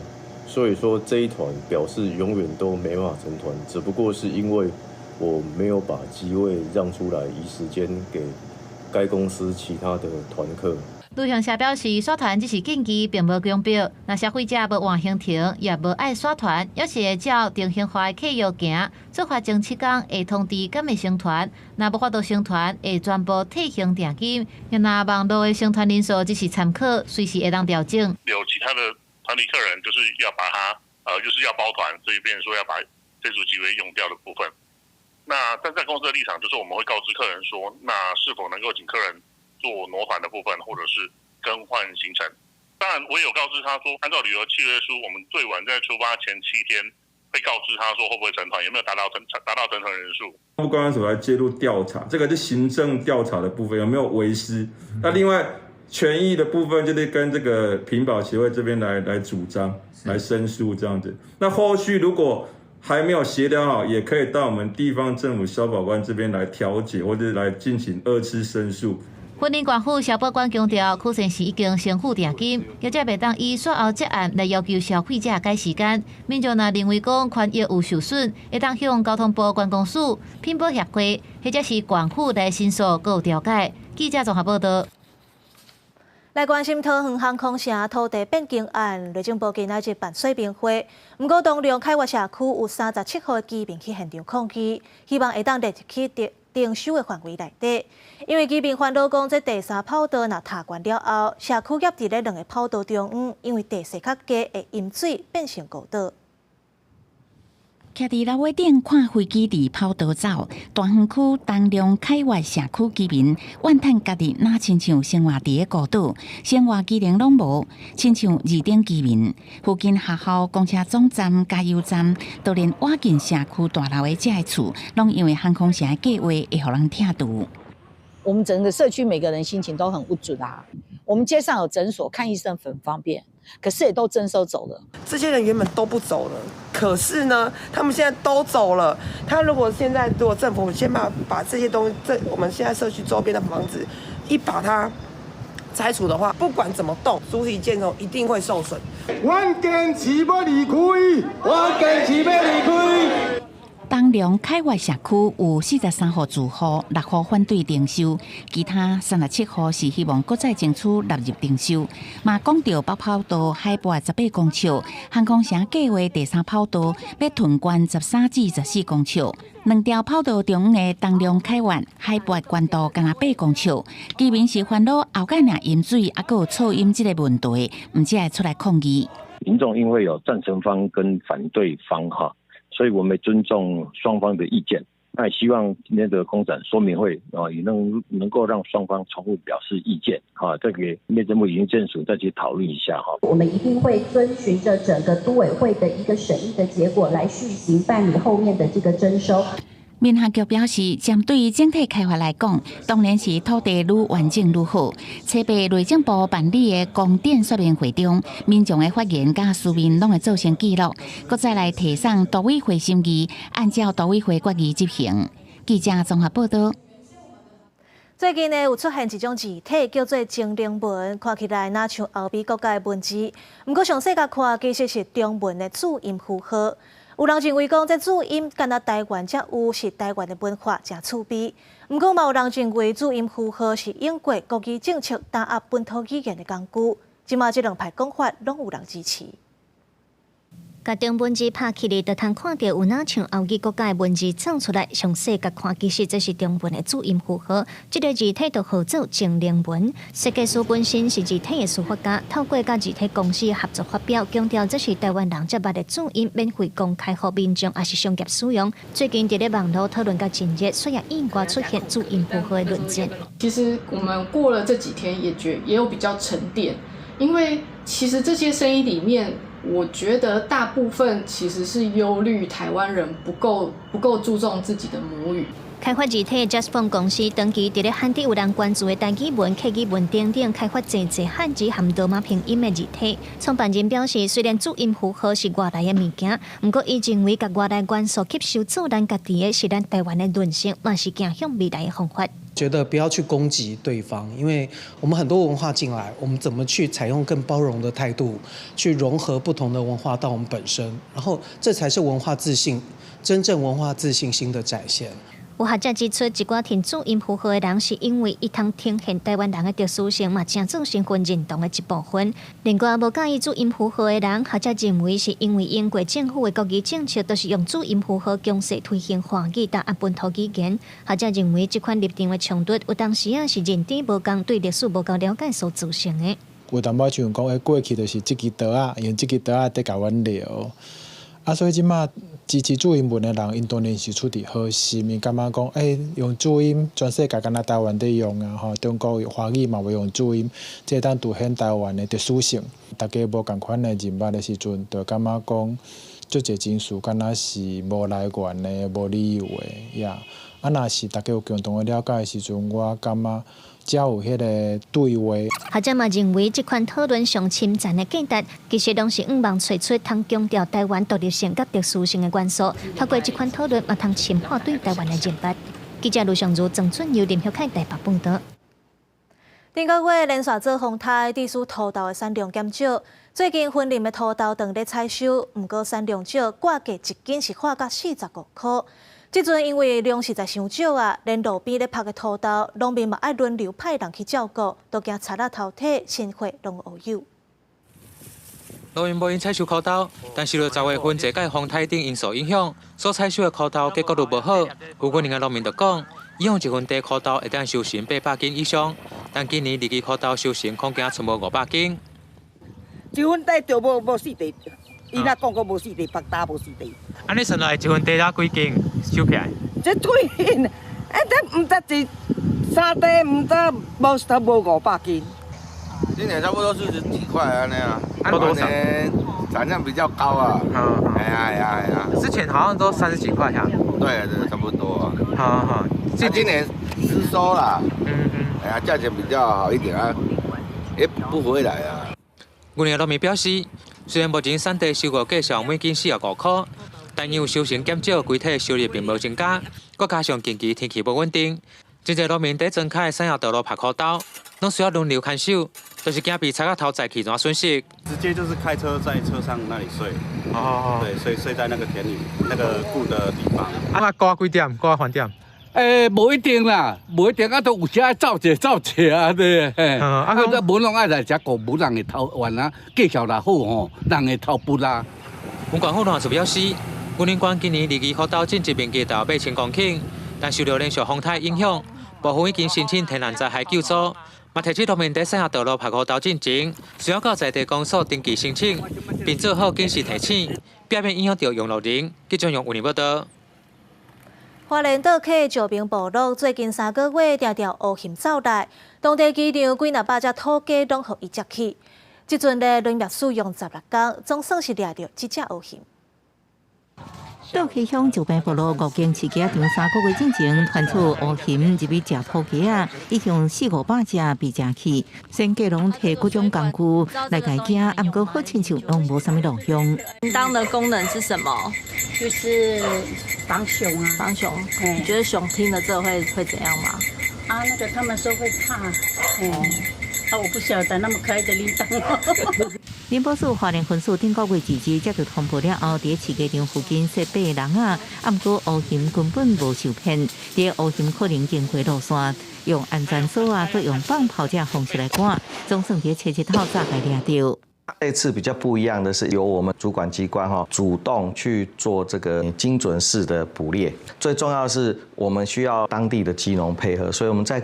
Speaker 28: 所以说这一团表示永远都没办法成团，只不过是因为我没有把机位让出来，以时间给该公司其他的团客。
Speaker 22: 旅行社表示，刷团只是禁忌，并无公表。若消费者无换行程，也无爱刷团，也是会照定型化的契约行，做法前7天会通知敢会成团。若无法度成团，会全部退还定金。若网络的成团人数只是参考，随时会当调整。
Speaker 1: 有其他的团体客人就是要把它就是要包团，所以变成说要把这组机位用掉的部分。那站在公司的立场，就是我们会告知客人说，那是否能够请客人做挪团的部分，或者是更换行程。当然，我也有告知他说，按照旅游契约书，我们最晚在出发前7天会告知他说会不会成团，有没有达到成团人数。
Speaker 3: 公安所来介入调查，这个是行政调查的部分，有没有违失？那另外权益的部分就是跟这个品保协会这边来主张、来申诉这样子。那后续如果还没有协调好，也可以到我们地方政府消保官这边来调解，或者来进行2次申诉。
Speaker 22: 云林县府消保官强调，屈臣氏已经先付定金，业者袂当以税后结案来要求消费者改时间。民众若认为讲权益有受损，会当向交通部观光署、品保协会或者是县府来申诉，搁有调解。记者综合报道。
Speaker 2: 来关心桃园航空城土地变更案，内政部今仔日办说明会。不过，东龙开发社区有37号居民去现场抗议，希望会当列入去征收的范围内底。因为居民烦恼讲，这第3跑道若踏关了后，社区业伫咧2个跑道中央，因为地势较低，会淹水变成孤岛。
Speaker 15: 徛伫楼尾顶看飞机伫跑道走，大园区东龙开发社区居民怨叹家己哪亲像生活伫个孤岛，生活机能拢无，亲像二等居民。附近学校、公车总站、加油站，都连挖进社区大楼的这个厝，拢因为航空城的计划会互人拆除。
Speaker 17: 我们整个社区每个人心情都很无助啊。我们街上有诊所，看医生很方便，可是也都征收走了。
Speaker 21: 这些人原本都不走了，可是呢，他们现在都走了。如果政府先把这些东西，我们现在社区周边的房子一把它拆除的话，不管怎么动，主体建筑一定会受损。
Speaker 23: 我坚持要离开，我坚持要离开。
Speaker 15: 东龙开发社区有43户住户，6户反对征收，其他37户是希望搁再争取纳入征收。嘛讲到北跑道海拔18公尺，航空城计划第3跑道要屯关13至14公尺，2条跑道中央的东龙开发海拔高度敢若8公尺，居民是烦恼后盖尔淹水，还有噪音这个问题，唔只会出来抗议。
Speaker 24: 民众因为有赞成方跟反对方哈。所以我们尊重双方的意见，那也希望今天的公展说明会也能够让双方重复表示意见再给内政部营建署再去讨论一下
Speaker 25: 我们一定会遵循着整个都委会的一个审议的结果来续行办理后面的这个征收。
Speaker 15: 民航局表示，针对整体开发来讲，当然是土地愈完整愈好。采备内政部办理的公电说明会中，民众的发言甲书面拢会做成记录，搁再来提送都委会审议，按照都委会决议执行。记者综合报道。
Speaker 2: 最近呢，有出现一种字体叫做精灵文，看起来哪像欧美国家的文字，不过详细甲看，其实是中文的注音符号。有人认为讲，这注音敢若台湾才有，是台湾的文化真趣味。不过，嘛有人认为注音符号是英国国语政策打压本土语言的工具。即马这2派讲法，拢有人支持。
Speaker 26: 甲中文字拍起来，就通看到有哪像欧语国家的文字创出来，详细甲看，其实这是中文的注音符号。这个字体就号做精灵文。设计师本身是字体的书法家，透过甲字体公司合作发表，强调这是台湾人接捌的注音，免费公开给民众也是商业使用。最近伫咧网络讨论甲真热，虽然印瓜出现注音符号的论战。
Speaker 29: 其实我们过了这几天也有比较沉淀，因为其实这些声音里面。我觉得大部分其实是忧虑台湾人不够注重自己的母语。
Speaker 26: 开发字体的 JustFont 公司长期伫咧汉地有人关注的台语文、客语文等等，开发侪汉字含罗马拼音的字体。创办人表示，虽然注音符号是外来的物件，不过伊认为甲外来元素吸收做咱家己的是咱台湾的韧性，嘛是走向未来的方法。
Speaker 30: 觉得不要去攻击对方，因为我们很多文化进来，我们怎么去采用更包容的态度，去融合不同的文化到我们本身，然后这才是文化自信，真正文化自信心的展现。
Speaker 26: 有学者指出，一寡挺主因符合的人，是因为伊通呈现台湾人的特殊性，嘛正做身份认同的一部分。另外，无介意主因符合的人，学者认为是因为英国政府的国语政策都是用主因符合强势推行华语搭本土语言。学者认为，这款立场的冲突，有当时是认知无共，对历史无够了解所造成的。
Speaker 4: 有淡薄像讲，过去就是这支刀啊，用这支刀啊在甲阮聊，所以即马。支持注英文的人，因当然是出伫好心，伊感觉讲，用注音，全世界敢若台湾在用啊，吼，中国华语嘛会用注音，这当凸显台湾的特殊性。大家无共款的认捌的时阵，就感觉讲，足侪情绪敢若是无来源的、无理由的呀。若是大家有共同的了解的时阵，我感觉。才有迄个对话。
Speaker 26: 学者嘛认为，这款讨论上侵占的价值，其实拢是望找出通强调台湾独立性甲特殊性的元素。透过这款讨论，嘛通深化对台湾的认识。记者卢尚如、郑春佑、林晓凯台北报道。顶个月连续做风台，地属土豆的产量减少。最近婚林的土豆等咧采收，不过产量少，价格一斤是花到45块。即阵因为量实在伤少啊，连路边咧拍的土豆，农民嘛爱轮流派人去照顾，都惊贼仔偷摕，新货拢乌有。
Speaker 5: 农民无因采收土豆，但是10月份这届风台等因素影响，所采收的土豆结果都无好。有可能的农民就讲，以往一份地土豆会当收成800斤以上，但今年2支土豆收成恐惊剩无500斤。
Speaker 6: 一份地就无4地。伊若讲过无4地，白搭无4地。
Speaker 5: 安尼算来一份地才几斤收起来？
Speaker 6: 这几斤？这唔得一3地，唔得无500斤。
Speaker 7: 今年差不多40几块安尼啊。
Speaker 5: 多少？
Speaker 7: 产量比较高啊。哎呀。
Speaker 5: 之前好像都30几块呀。
Speaker 7: 对，差不多。
Speaker 5: 好。
Speaker 7: 今年失收啦。哎呀，价钱比较好一点啊，也不回来啊。
Speaker 5: 有年农民表示。虽然目前产地收购价上每斤45块，但因为收成减少，整体收入并无增加。再加上近期天气不稳定，真侪农民在庄脚的产业道路拍土豆，拢需要轮流看守，就是惊被贼仔偷载去怎损失。
Speaker 20: 直接就是开车在车上那里睡。对，睡在那个田里那个固的地方。
Speaker 5: 挂几点？挂饭店？
Speaker 6: 无一定啦，无一定啊，都有车走者啊，对。这门拢爱来遮顾无人会偷完啊，技巧若好吼，人会偷不啦。
Speaker 5: 文管府乱就表示，云林县今年2支土豆种植面积达8000公顷，但受到连续风台影响，部分已经申请天然灾害救助，嘛提出农民在产业道路拍土豆进前，需要到在地公所登记申请，并做好警示提醒，避免影响到用路人。记者用云林报道。
Speaker 2: 花莲岛客石屏部落最近3个月常常乌熊走来，当地机场几百只土鸡拢互伊接去。即阵咧连续使用16天，总算是掠到1只乌熊。
Speaker 15: 岛溪乡石屏部落5间饲鸡场3个月之前传出乌熊入去食土鸡啊，已经400-500只被食去。先家拢摕各种工具来解鸡，啊，不过好亲像拢无啥物路用。
Speaker 8: 当的功能是什么？
Speaker 17: 就是防熊啊，
Speaker 8: 防熊。你觉得熊听了之后会怎样吗？
Speaker 17: 啊，那个他们说会怕。我不晓得那么可爱的铃铛。
Speaker 15: 林波市花莲分署顶个月2日接到通报了后，伫饲鸡场附近设8个人啊，不过乌熊根本无受骗，伫乌熊可能经过路线，用安全锁啊，佮用放炮这方式来赶，总算伫7日头早该掠到。
Speaker 9: 这次比较不一样的是，由我们主管机关主动去做这个精准式的捕猎。最重要的是，我们需要当地的鸡农配合，所以我们在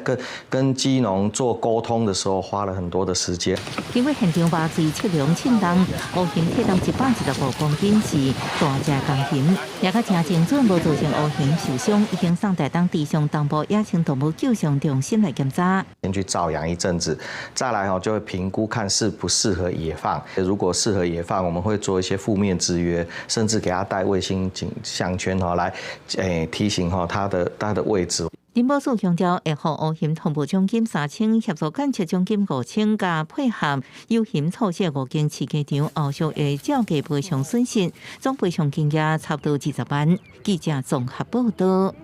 Speaker 9: 跟鸡农做沟通的时候，花了很多的时间。
Speaker 15: 经过现场挖水测量称重，乌熊体重115公斤，是大只公熊，也较正精准，无造成乌熊受伤，已经送台当地上东部野生动物救伤中心来检查。
Speaker 9: 先去照养一阵子，再来就会评估看适不适合野放。如果适合野放，我们会做一些负面制约，甚至给它戴卫星景项圈来提醒它的位置。
Speaker 15: 林波市强调，会互乌熊通报奖金3000，协助检测奖金5000，加配合有熊措施5间饲鸡场，后续会照价赔偿损失，总赔偿金额差不多20万。记者综合报道。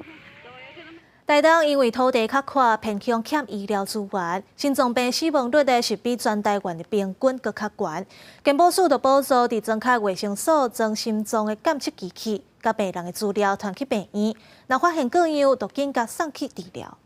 Speaker 2: 台东因为土地较宽，偏向欠医疗资源，心脏病死亡率是比全台湾的平均搁较悬。健保署就补助伫增开卫生所装心脏的检测机器，甲病人的资料传去病院，若发现各样，就紧甲送去治疗。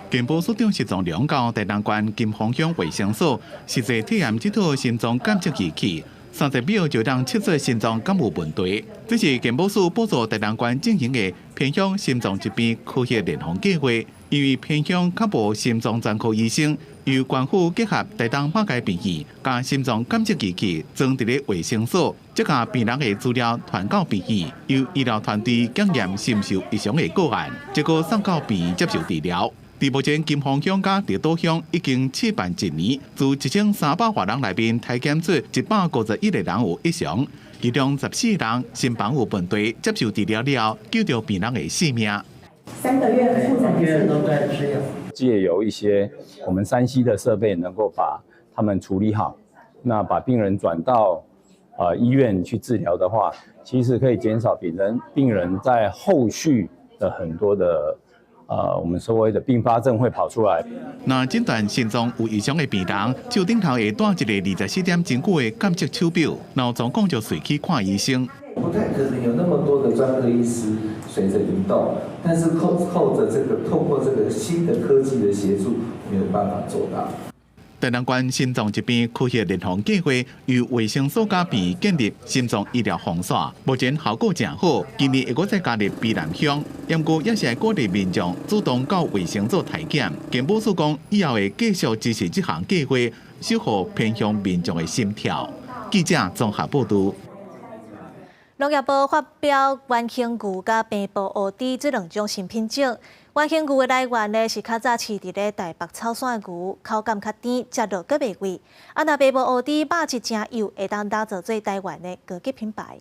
Speaker 10: 健保署长石总良到台东县金峰乡卫生所，实际体验这套心脏检测机器。30秒就让测试心脏敢有问题。这是健保署补助台东县进行的偏向心脏疾病科学联防计划，因为偏向较无心脏专科医生，由官府结合台东马街病院，将心脏检测机器装伫咧卫生所，再将病人的资料传到病院，由医疗团队检验是毋是有异常的个案，结果送到病院接受治疗。伫目前金峰乡甲蝶岛乡已经试办1年，自1300多人内面，体检出151个人有异常，其中14人心房有问题，接受治疗了，救着病人的性命。
Speaker 25: 3个月复诊1次
Speaker 11: 都在吃药。借由一些我们3C 的设备，能够把他们处理好，那把病人转到医院去治疗的话，其实可以减少病人在后续的很多的。我们所谓的并发症会跑出来。
Speaker 10: 那诊断心脏有异常的病人，手顶头会带一个24点真久的检测手表，然后总共就随去看医生。
Speaker 12: 不太可能有那么多的专科医师随着移动，但是透过这个新的科技的协助，没有办法做到。
Speaker 10: 台东县心脏疾病科学联防计划由卫生所加病建立心脏医疗防线，目前效果正好。今年会再加入避南乡，不过也是会鼓励民众主动到卫生所体检。健保署讲，以后会继续支持这项计划，守护偏向民众的心跳。记者综合报道。
Speaker 2: 农业部发表元兴牛甲平埔乌猪这2种新品种。元兴牛的来源呢是较早饲伫咧台北草山的牛，口感较甜，食落阁袂贵。若平埔乌猪肉质真幼，会当打造做台湾的高级品牌。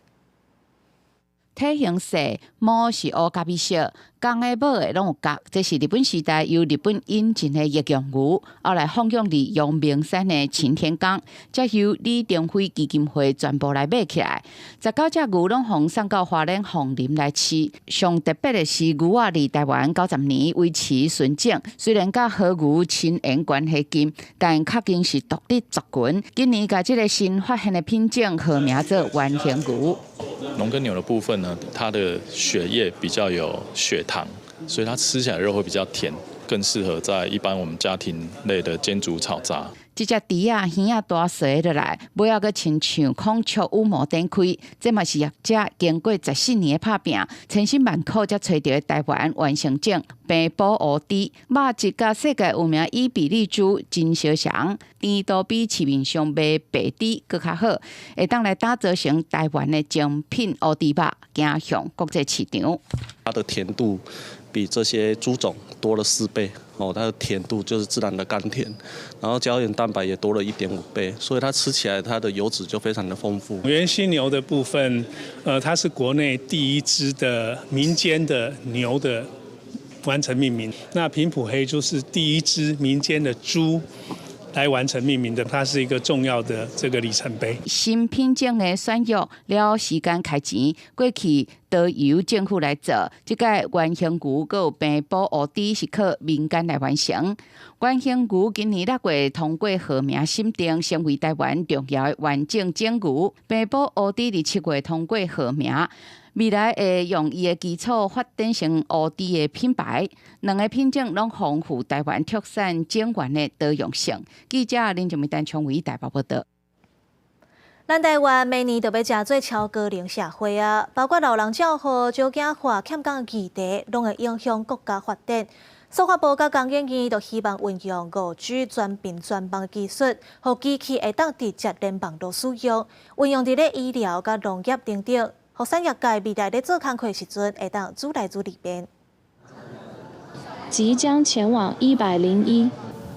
Speaker 13: 体型细，毛是乌咖啡色，公的母的拢有角。这是日本时代由日本引进的野羊牛，后来放养伫阳明山的擎天岗，再由李登辉基金会全部来买起来。19只牛拢互送到花莲凤林来饲。上特别的是，牛仔伫台湾90年维持纯种，虽然甲和牛亲缘关系近，但确经是独立族群。今年甲这个新发现的品种号名做元兴牛。
Speaker 14: 农耕牛的部分呢，它的血液比较有血糖，所以它吃起来肉会比较甜，更适合在一般我们家庭类的煎煮炒炸。
Speaker 13: 这只猪仔、耳仔大细落来，尾仔个亲像孔雀羽毛展开，这嘛是业者经过14年的打拼，千辛万苦才找到台湾原生种平埔乌猪，肉质甲世界有名伊比利猪真相像，甜度比市面上卖白猪更较好，会当来打造成台湾的精品乌猪肉，走向国际市场。
Speaker 16: 它的甜度比这些猪种多了4倍。它的甜度就是自然的甘甜，然后胶原蛋白也多了1.5倍，所以它吃起来它的油脂就非常的丰富。
Speaker 18: 元兴牛的部分，它是国内第一支的民间的牛的完成命名。那平埔黑猪是第一支民间的猪来完成命名的，它是一个重要的这个里程碑。
Speaker 13: 新品种的选育了时间开钱，过去都由政府来做，这个元兴牛佮有平埔乌猪是靠民间来完成。元兴牛今年6月通过号名审定，成为台湾重要的完整种牛。平埔乌猪伫7月通过号名。未来会用伊的基础发展成乌猪的品牌，两个品种拢丰富台湾特产种源的多样性。记者林俊明、陈昌伟台北报道。
Speaker 2: 咱台湾每年都要食做超高龄社会啊，包括老人照护、少子化、欠工议题，拢会影响国家发展。塑化部甲工研院都希望运用5G 全屏专帮技术，互机器会当直接联网络使用，运用伫咧医疗甲农业等等。互产业界未来咧做工课时阵，会当煮来煮里边。
Speaker 19: 即将前往101。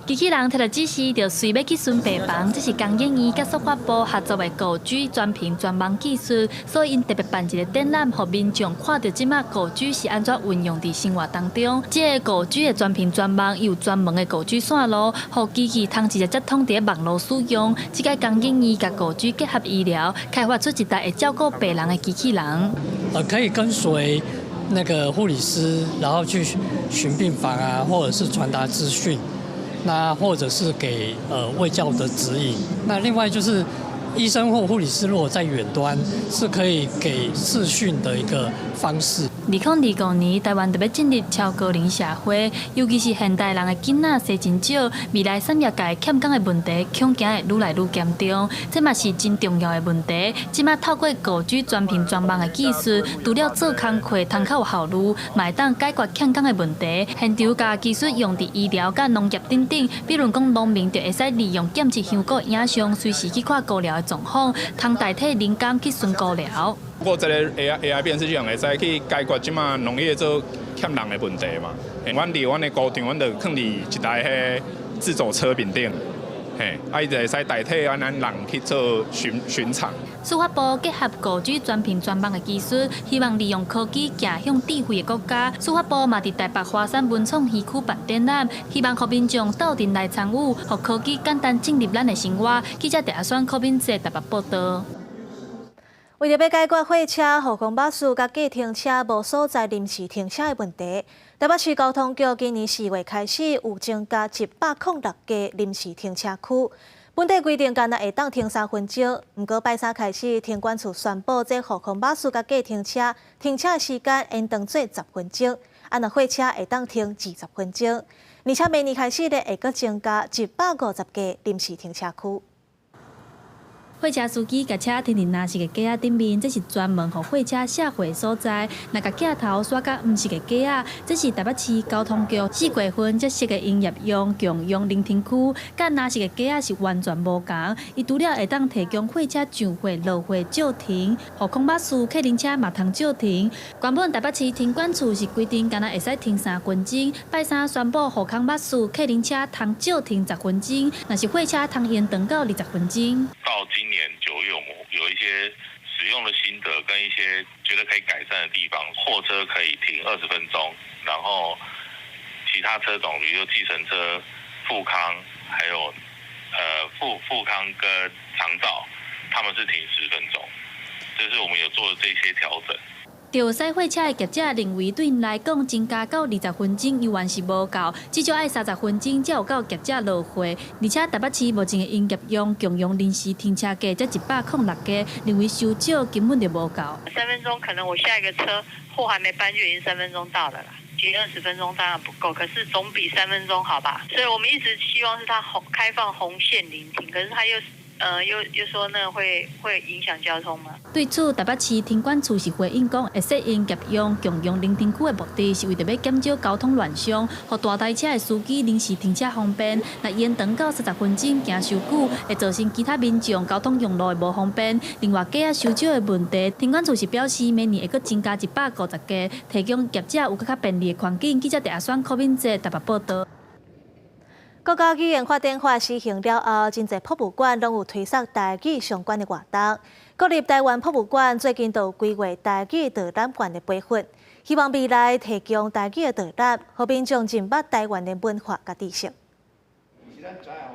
Speaker 22: 机器人摕到指示，就随要去巡病房。这是工研院甲塑化部合作的5G 全屏专网技术，所以因特别办一个展览，互民众看到即马5G 是安怎运用伫生活当中。这个5G 的全屏专网有专门的5G 线路，互机器通直接接通伫网络使用。即个工研院甲5G 结合医疗，开发出一台会照顾病人的机器人。
Speaker 27: 可以跟随
Speaker 1: 那个护理师，然后去巡病房啊，或者是传达资讯，那或者是给卫教的指引。那另外就是医生或护理师如果在远端，是可以给视讯的一个方式。
Speaker 3: 2025年，台湾特别进入超高龄社会，尤其是现代人的囡仔生真少，未来产业界欠工的问题，恐惊会愈来愈严重，这嘛是真重要的问题。即马透过5G全屏专网的技术，除了做工课通较有效率，嘛会当解决欠工的问题。现场甲技术用伫医疗、甲农业等等，比如讲农民就会使利用检测香菇影像，随时去看菇疗的状况，通代替人工去巡菇疗。
Speaker 4: 不过，这个 AI 辨识技术会使去解决即马农业做欠人的问题嘛。阮伫阮的高场，阮就放伫一台迄自走车面顶，伊就会使代替咱人去做巡场。
Speaker 3: 司法部结合5G全屏专网的技术，希望利用科技走向智慧的国家。司法部嘛伫台北华山文创园区办展览，希望互民众斗阵来参与，互科技简单进入咱的生活。记者陈阿选柯敏哲台北报道。
Speaker 2: 为了要解决货车、航空巴士甲计程车无所在临时停车的问题，台北市交通局今年4月开始有增加106家临时停车区。本地规定，干那会当停3分钟，不过拜三开始，停管处宣布，这航空巴士甲计程车停车时间延长做10分钟，那货车会当停20分钟，而且明年开始会阁增加150家临时停车区。
Speaker 3: 货车司机甲车停伫若是个架仔顶面，这是专门互货车卸货的所在。若甲架头刷甲毋是个架仔，这是台北市交通局4月份接设的营业用共用临停区。甲若是个架仔是完全无同，伊除了会当提供货车上货、落货照停，航空巴士、客运车嘛通照停。原本台北市停管处是规定，敢若会使停3分钟。拜三宣布，航空巴士、客运车通照停10分钟，若是货车通延长到20分钟。
Speaker 21: 到今年9月，我们有一些使用的心得跟一些觉得可以改善的地方。货车可以停20分钟，然后其他车种，比如说计程车、富康，还有富康跟长照，他们是停10分钟。这是我们有做的这些调整。
Speaker 3: 着驶货车的业者认为，对因来讲，增加到20分钟依然是无够，至少要30分钟才有够业者落货。而且台北市目前的营业用共用临时停车格才106家，认为收少根本就无够。
Speaker 23: 3分钟可能我下一个车货还没搬就已经3分钟到了啦。停20分钟当然不够，可是总比3分钟好吧？所以我们一直希望是它开放红线临停，可是它又说那会影响交通吗？
Speaker 3: 对此，台北市停管处是回应讲，会设营业用共用临停区的目的是为着要减少交通乱象，让大台车的司机临时停车方便。那延长到30分钟行收久，会造成其他民众交通用路的无方便。另外，架仔收少的问题，停管处是表示明年会阁增加150家，提供业者有更较便利的环境。记者陈阿选柯敏哲台北报道。
Speaker 2: 国家语言法典法施行了后，真侪博物馆拢有推出台语相关的活动。国立台湾博物馆最近就有规划台语导览馆的培训，希望未来提供台语的导览，互民众认捌台湾的文化甲知识。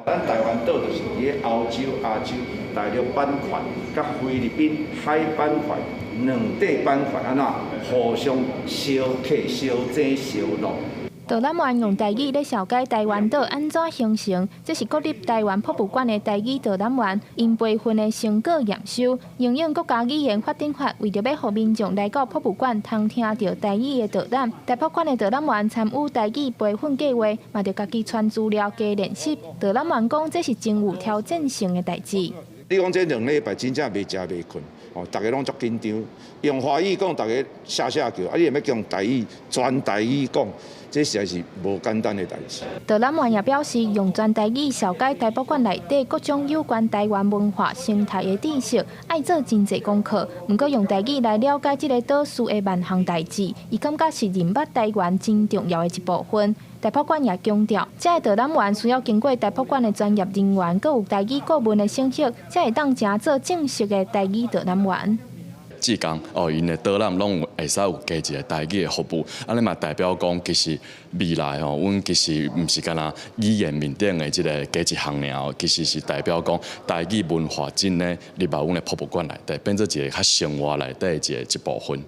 Speaker 24: 咱台湾岛就是伫欧洲、亚洲、大陆板块、甲菲律宾海板块两地板块安怎互相相克、相争、相落。
Speaker 19: 导览员用台语咧绍介台湾岛安怎形成，这是国立台湾博物馆的台语导览员因培训的成果验收，应用国家语言法典法，为着要互民众来到博物馆，通听到台语的导览。台博馆的导览员参与台语培训计划，嘛着家己传资料加练习。导览员讲，这是真有挑战性的代志。
Speaker 24: 你讲这2礼拜真正袂食袂困，大家拢足紧张。用华语讲，大家下叫，你又要用台语全台语讲。这实在是无简单的代志。
Speaker 19: 导览员也表示，用全台语绍介台博馆内底各种有关台湾文化生态的知识，爱做真侪功课。不过用台语来了解这个岛屿的万项代志，伊感觉是认捌台湾真重要的一部分。台博馆也强调，这个导览员需要经过台博馆的专业人员，佮有台语顾问的审核，才会当正做正式的台语导览员。
Speaker 27: 志工因的导览拢会使有加一个台语的服务，安尼嘛代表讲，其实未来阮其实毋是干那语言面顶的即个加一项尔，其实是代表讲台语文化真呢入到阮的博物馆内底，变做一个较生活内底的一部分。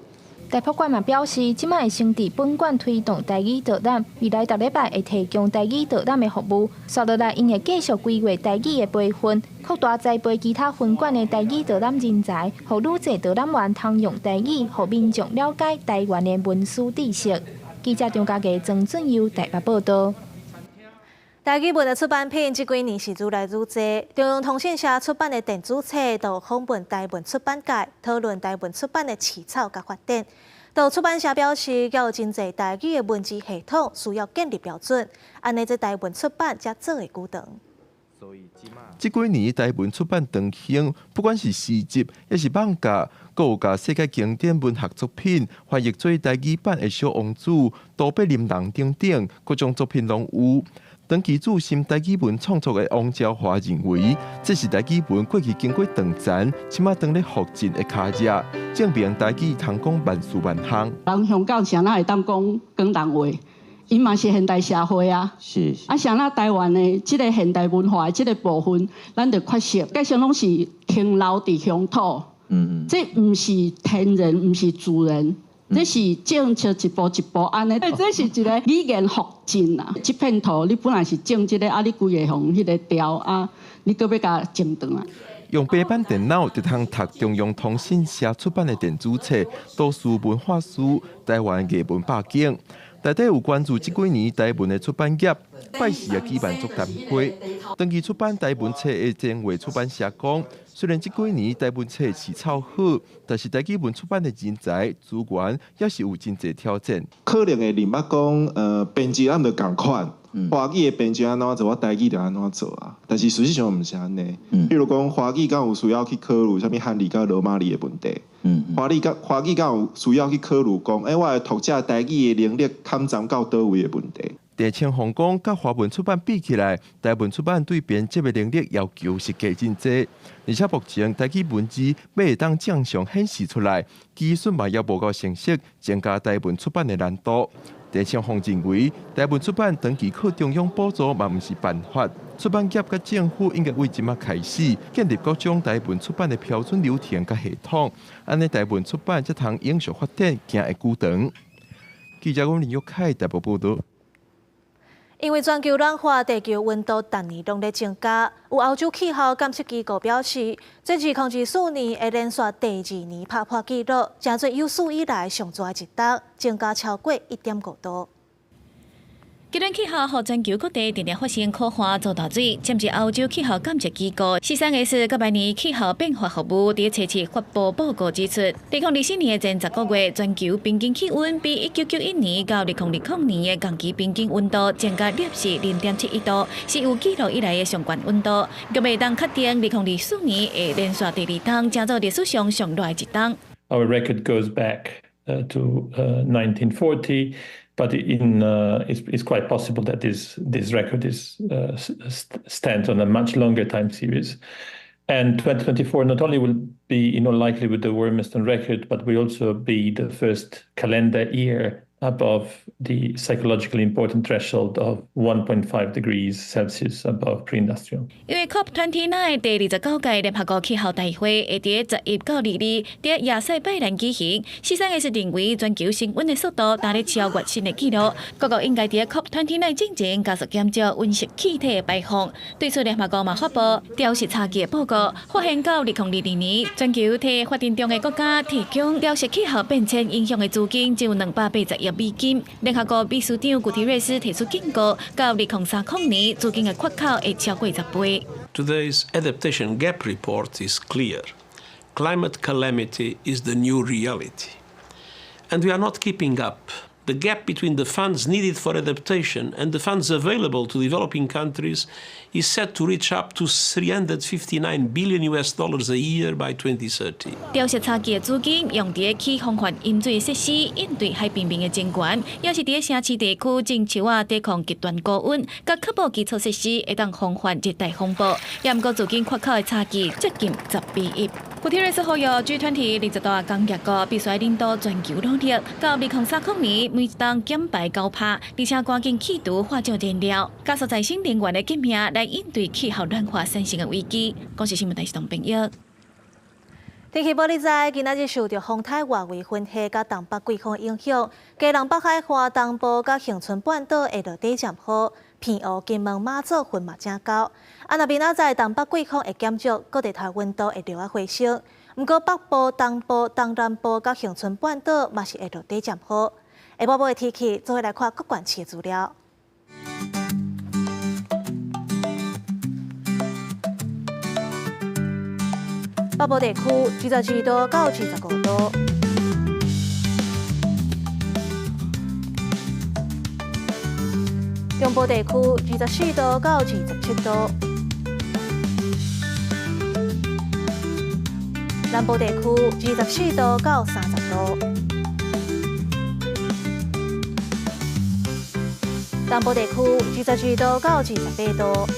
Speaker 19: 台北馆嘛表示，即摆会先伫本馆推动台语导览，未来逐礼拜会提供台语导览的服务。接落来，因会继续规划台语的培训，扩大栽培其他分馆的台语导览人才，互愈侪导览员通用台语，互民众了解台湾的文史知识。记者张家佳、曾俊佑台北报道。
Speaker 2: 台语文的出版品这几年是愈来愈多，中央通讯社出版的电子册，就访问台文出版界，讨论台文出版的起草甲发展。就出版社表示，要有真侪台语的文字系统需要建立标准，安尼这台文出版才做会久长。
Speaker 5: 这几年台文出版长兴，不管是诗集，还是网架，阁有甲世界经典文学作品翻译做台语版的《小王子》、《杜贝林人》等等，各种作品拢有。长期注心台语文创作的王昭华认为，这是台语文过去经过长残，即马当咧复振的脚热，证明台语通讲万事万项。
Speaker 6: 人香港谁哪会当讲广东话？伊嘛是现代社会啊。是。啊，谁哪台湾的即个现代文化的即个部分，咱就缺失，加上拢是停留伫乡土。这毋是天然，毋是自然。这是政策一步一步安尼，这是一个语言复振啊！这片图你本来是种这个，啊，你规个用迄个调啊，你搁要甲种断啊。
Speaker 5: 用平板电脑就通读中央通讯社出版的电子册《都市文化史》台湾艺文百景，内底有关注这几年台文的出版业，拜时也举办座谈会。长期出版台文册的前卫出版社讲，虽然这几年台文册起草好，但是台语文出版的人才资源也是有真侪挑战。
Speaker 7: 可能会认捌讲，编辑咱就共款，华语的编辑安怎做，我台语就安怎做啊。但是实际上毋是安尼。比如讲，华语敢有需要去考虑啥物汉语甲罗马字的问题。华语敢有需要去考虑讲，我的读者台语的能力堪占到倒位的问题。
Speaker 5: 郑清宏讲，甲华文出版比起来，台文出版对编辑的能力要求是加真济，而且目前台语文字要会当正常显示出来，技术嘛也无够成熟，增加台文出版的难度。郑清宏认为，台文出版长期靠中央补助嘛毋是办法，出版业甲政府应该为即马开始建立各种台文出版的标准流程甲系统，安尼台文出版才通永续发展，行会久长。记者林玉凯台北报道。
Speaker 2: 因为全球暖化，地球温度逐年拢在增加。有欧洲气候监测机构表示，这2024年会连续第2年打破纪录，真做有史以来上热一冬，增加超过1.5度。
Speaker 8: 极端气候和全球各地直发生可汗、遭大水，占至欧洲气候监测机构CSIS甲明年气候变化服务伫初期发布报告指出，2024年的前10个月，全球平均气温比1991年到2020年的同期平均温度增加摄氏0.71度，是有纪录以来的上悬温度。佮未当确定2024年会连续第2冬，正做历史上上热一冬。
Speaker 17: Our record goes back to 1940. But it's quite possible that this record stands on a much longer time series. And 2024 not only will be likely with the warmest on record, but will also be the first calendar year above the psychologically important threshold of 1.5 degrees Celsius above pre-industrial.
Speaker 8: 因为 COP29 第29届联合国气候大会会伫11到22伫亚塞拜然举行，CSIS认为全球升温的速度达咧超越新的纪录，各国应该伫 COP29 之前加速减少温室气体的排放。对此，联合国嘛发布调试差距的报告，发现到2022年，全球替发展中的国家提供调试气候变迁影响的资金只有280亿美金。联合国秘书长古提瑞斯提出警告，到2030年，资金的缺口会超过10倍。
Speaker 20: Today's adaptation gap report is clear. Climate calamity is the new reality. And we are not keeping up. The gap between the funds needed for adaptation and the funds available to developing countries is set to reach up to $359 billion a year by 2030.
Speaker 8: 调试差距的资金用伫去防范淹水设施、应对海平面的增悬，也是伫城市地区种树啊抵抗极端高温，甲确保基础设施会当防范热带风暴。也毋过资金缺口的差距接近10比1。古提瑞斯呼吁 G20 20大工业国必须领导全球努力，到2030年每吨减排9%，而且赶紧企图化石燃料，加速再生能源的革命来应对气候暖化产生的危机。讲是新闻台是董炳玉。
Speaker 2: 天气报你知，今仔日受到风台外围分系甲东北季风影响，基隆北海花东部甲恒春半岛会落底渐好，偏乌、金门、马祖云嘛正高。若明仔载东北季风会减弱，各地台温度会略回升。不过北部、东部、东南部甲恒春半岛嘛是会落底渐好。下晡的天气，做伙来看各县市的资料。北部地区22度到25度，中部地区24度到27度，南部地区24度到30度，东部地区22度到28度。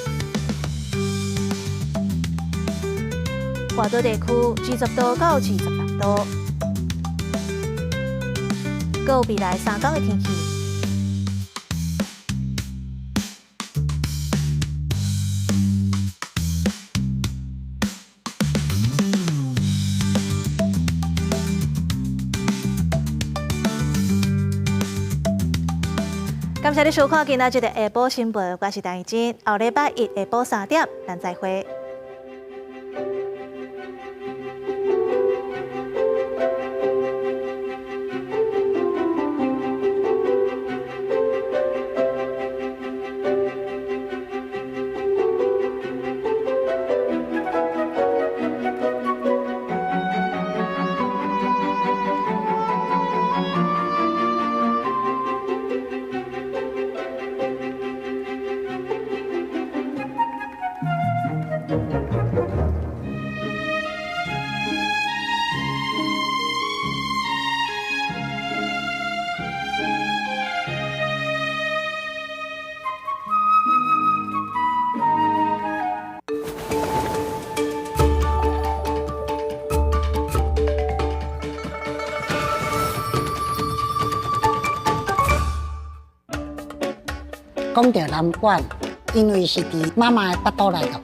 Speaker 2: 华岛地区20度到26度，搁有未来3天的天气。感谢你收看今仔日的下晡新闻，我是陈怡真，后礼拜一下晡3点，咱再会。
Speaker 9: 讲到南管，因为是伫妈妈的腹肚内头。